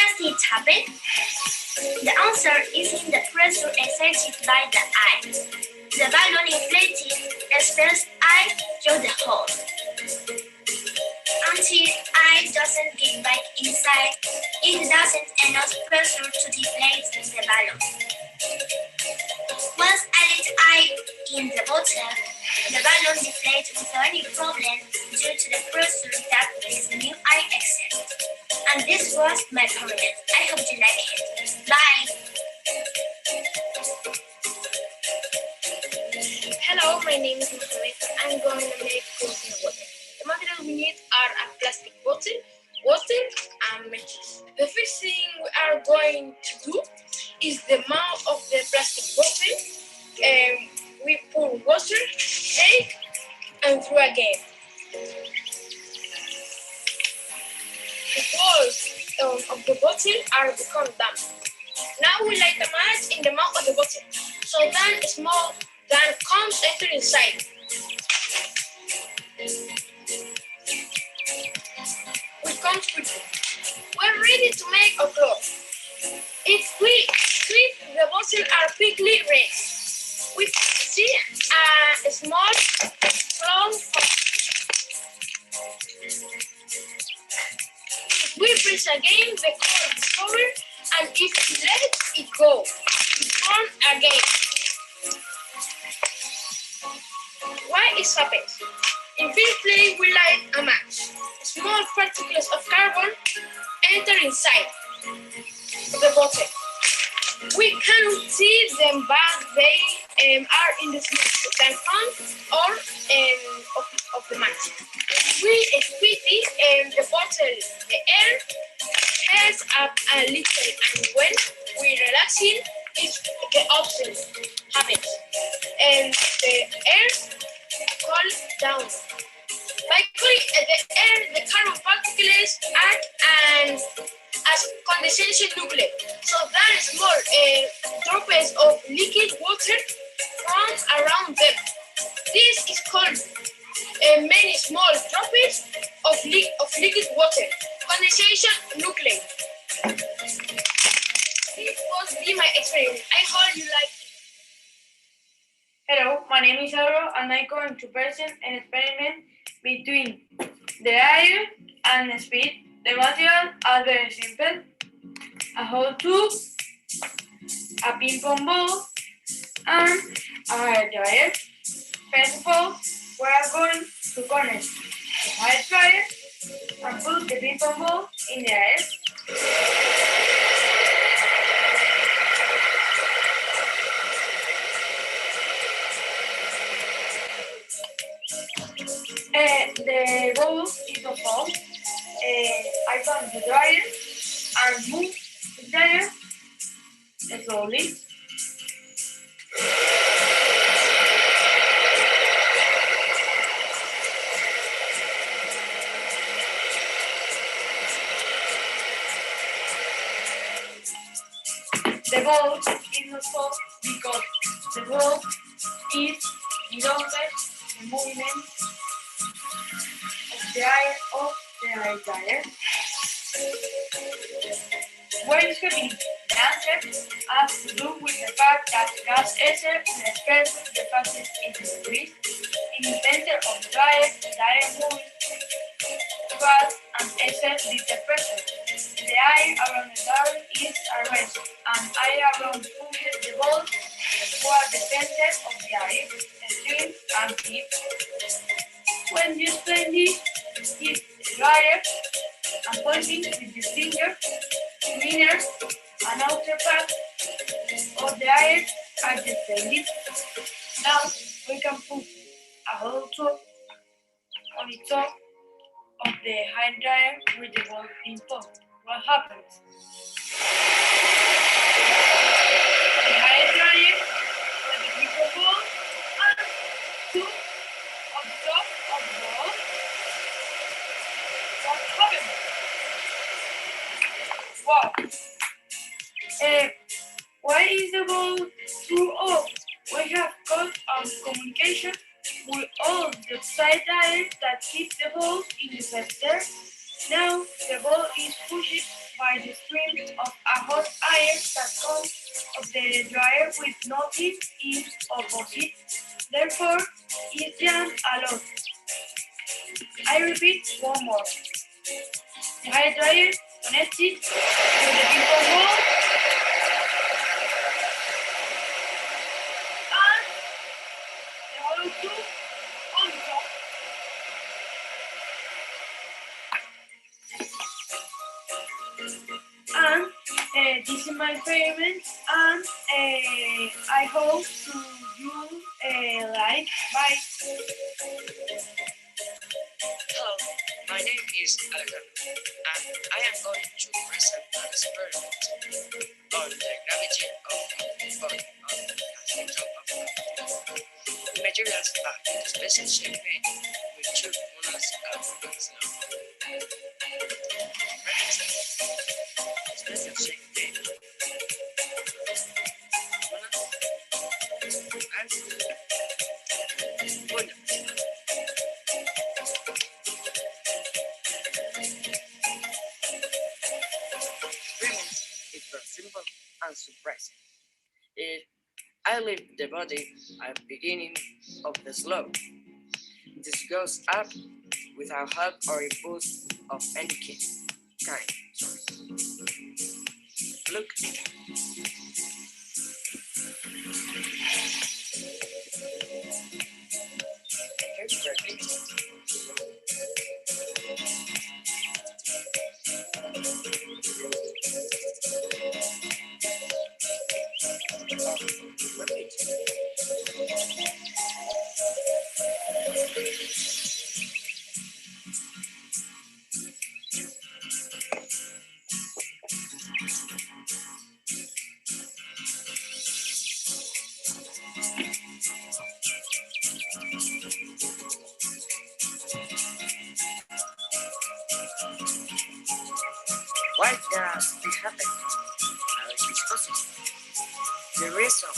does it happen? The answer is in the pressure exerted by the eye. The balloon inflated expels eye through the hole. Until eye doesn't get back inside, it doesn't enough pressure to deflate the balloon. Once I let eye in the bottle, the balloon deflates without any problem due to the pressure that this new eye excess. And this was my comment. I hope you like it. Bye! Hello, my name is Mohamed. I'm going to make coconut water. The materials we need are a plastic bottle, water, and matches. The first thing we are going to do is the mouth of the plastic bottle. We pour water, egg, and through again. The walls of the bottle are become damp. Now we light a match in the mouth of the bottle, so then small gun comes enter inside. We come quickly. We're ready to make a cloth. If we treat the bottle are quickly raised, we see a small cloth. If we press again, the cloth is covered, and if we let it go, it turns again. Why it happens? In first place, we light a match. Small particles of carbon enter inside the bottle. We cannot see them, but they are in the smoke that comes or of the match. We squeeze it, the bottle, the air has up a little, and when we relaxing, the opposite happens, and the air cools down. By cooling the air, the carbon particles act as condensation nuclei, so that small droplets of liquid water form around them. This is called many small droplets of liquid water, condensation nuclei. This was my experiment. I hope you like it. Hello, my name is Auro, and I'm going to present an experiment between the air and the speed. The materials are very simple: a whole tube, a ping pong ball, and a hair dryer. First of all, we are going to connect the hair dryer and put the ping pong ball in the air. The ball is not full. I turn the dryer and move the dryer slowly. The ball is not full because the ball is without the movement of the air dryer. What is happening? The answer has to do with the fact that gas ether expresses the fastest increase in the center of the dryer, the air moving fast and ether with the pressure. The air around the dryer is arranged, and air around the balls were the center of the air, stream and tip. When you explain this, hit the dryer and pointing with the finger, inner and outer part of the air are the same. Now we can put a whole tube on the top of the hand dryer with the ball in top. What happens? The hand dryer with the bigger ball and two on the top of the ball. What happens? Wow. Why is the ball through off? We have got communication with all the side air that keep the ball in the center. Now the ball is pushed by the stream notice its opposite, therefore it jams a lot. I repeat one more. The hair dryer connected to the ping-pong ball and the hollow tube on top. And this is my favorite, and I hope you like. Bye. Hello, my name is Alejandro, and I am going to present an experiment on the gravity of the body on the center of gravity. The materials are in special shape made with two monols and snow. Special shape made with It's very simple and surprising. I lift the body at the beginning of the slope. This goes up without help or impulse of any kind. Look. Here's the picture. Why does this happen? How is this possible? The reason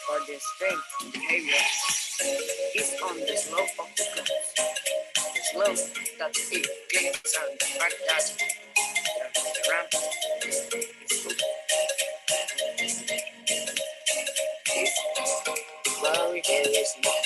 for the strange behavior is on the slope of the cloth. The slope that it clicks and the fact that the ramp is good. It's very, very small.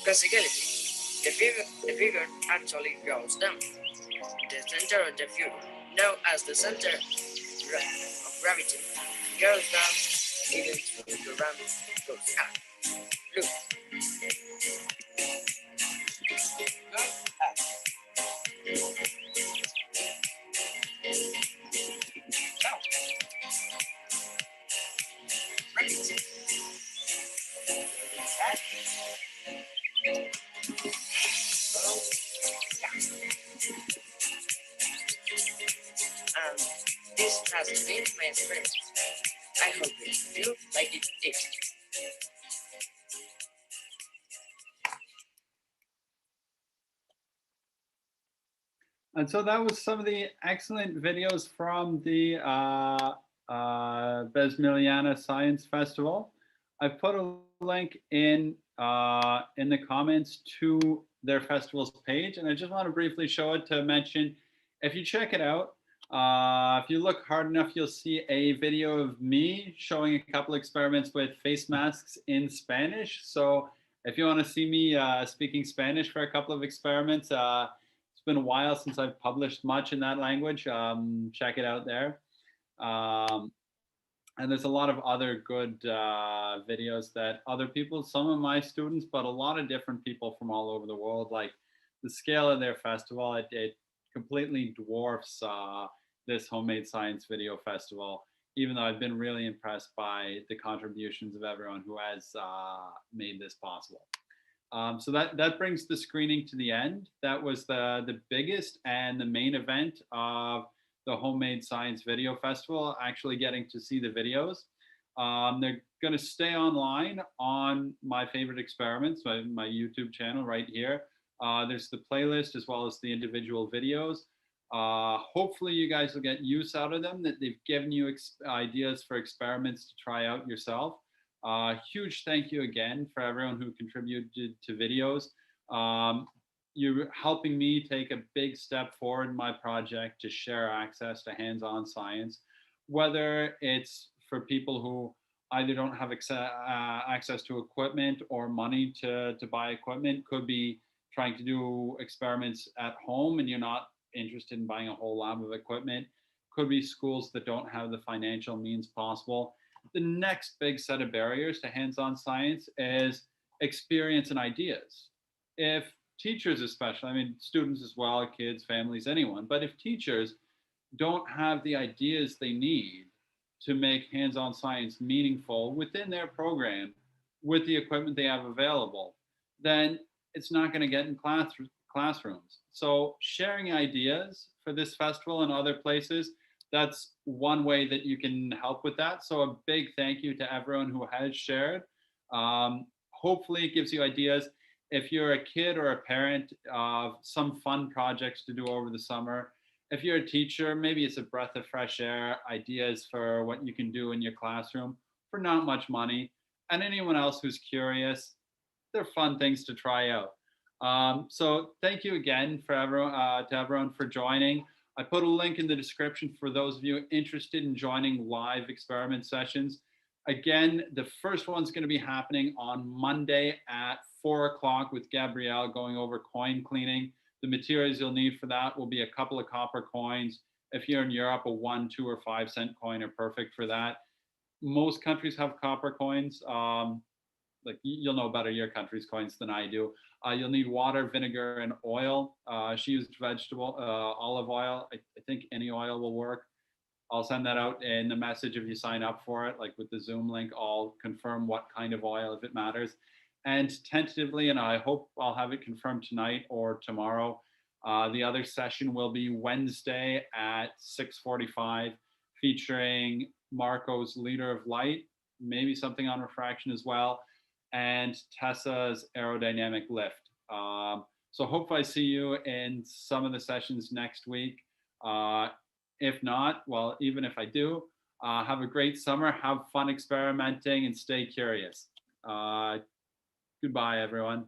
Consequently, the figure actually goes down. The center of the figure, known as the center of gravity, goes down even though the ramp goes up. Look. Go up. Down. Repeat. Back. And this has been my experiment. I hope you like it too. And so that was some of the excellent videos from the Besmiliana Science Festival. I put a link in the comments to their festival's page, and I just want to briefly show it to mention, if you check it out, if you look hard enough, you'll see a video of me showing a couple experiments with face masks in Spanish. So if you want to see me speaking Spanish for a couple of experiments, it's been a while since I've published much in that language. Check it out there. And there's a lot of other good videos that other people, some of my students, but a lot of different people from all over the world, like the scale of their festival, it completely dwarfs this Homemade Science Video Festival, even though I've been really impressed by the contributions of everyone who has made this possible. So that brings the screening to the end. That was the biggest and the main event of the Homemade Science Video Festival, actually getting to see the videos. They're going to stay online on my favorite experiments, my YouTube channel right here. There's the playlist as well as the individual videos. Hopefully you guys will get use out of them, that they've given you ideas for experiments to try out yourself. Huge thank you again for everyone who contributed to videos. You're helping me take a big step forward in my project to share access to hands-on science, whether it's for people who either don't have access to equipment or money to buy equipment, could be trying to do experiments at home and you're not interested in buying a whole lab of equipment, could be schools that don't have the financial means possible. The next big set of barriers to hands-on science is experience and ideas. If teachers especially, I mean students as well, kids, families, anyone, but if teachers don't have the ideas they need to make hands-on science meaningful within their program with the equipment they have available, then it's not going to get in classrooms. So sharing ideas for this festival and other places, that's one way that you can help with that. So a big thank you to everyone who has shared. Hopefully it gives you ideas. If you're a kid or a parent of some fun projects to do over the summer, if you're a teacher, maybe it's a breath of fresh air, ideas for what you can do in your classroom for not much money. And anyone else who's curious, they're fun things to try out. So thank you again for everyone, to everyone for joining. I put a link in the description for those of you interested in joining live experiment sessions. Again, the first one's going to be happening on Monday at 4 o'clock with Gabrielle going over coin cleaning. The materials you'll need for that will be a couple of copper coins. If you're in Europe, a 1, 2, or 5 cent coin are perfect for that. Most countries have copper coins. Like you'll know better your country's coins than I do. You'll need water, vinegar, and oil. She used vegetable olive oil. I think any oil will work. I'll send that out in the message if you sign up for it, like with the Zoom link. I'll confirm what kind of oil if it matters. And tentatively, and I hope I'll have it confirmed tonight or tomorrow, the other session will be Wednesday at 6:45, featuring Marco's Leader of Light, maybe something on refraction as well, and Tessa's Aerodynamic Lift. So hope I see you in some of the sessions next week. If not, well, even if I do, have a great summer, have fun experimenting, and stay curious. Goodbye, everyone.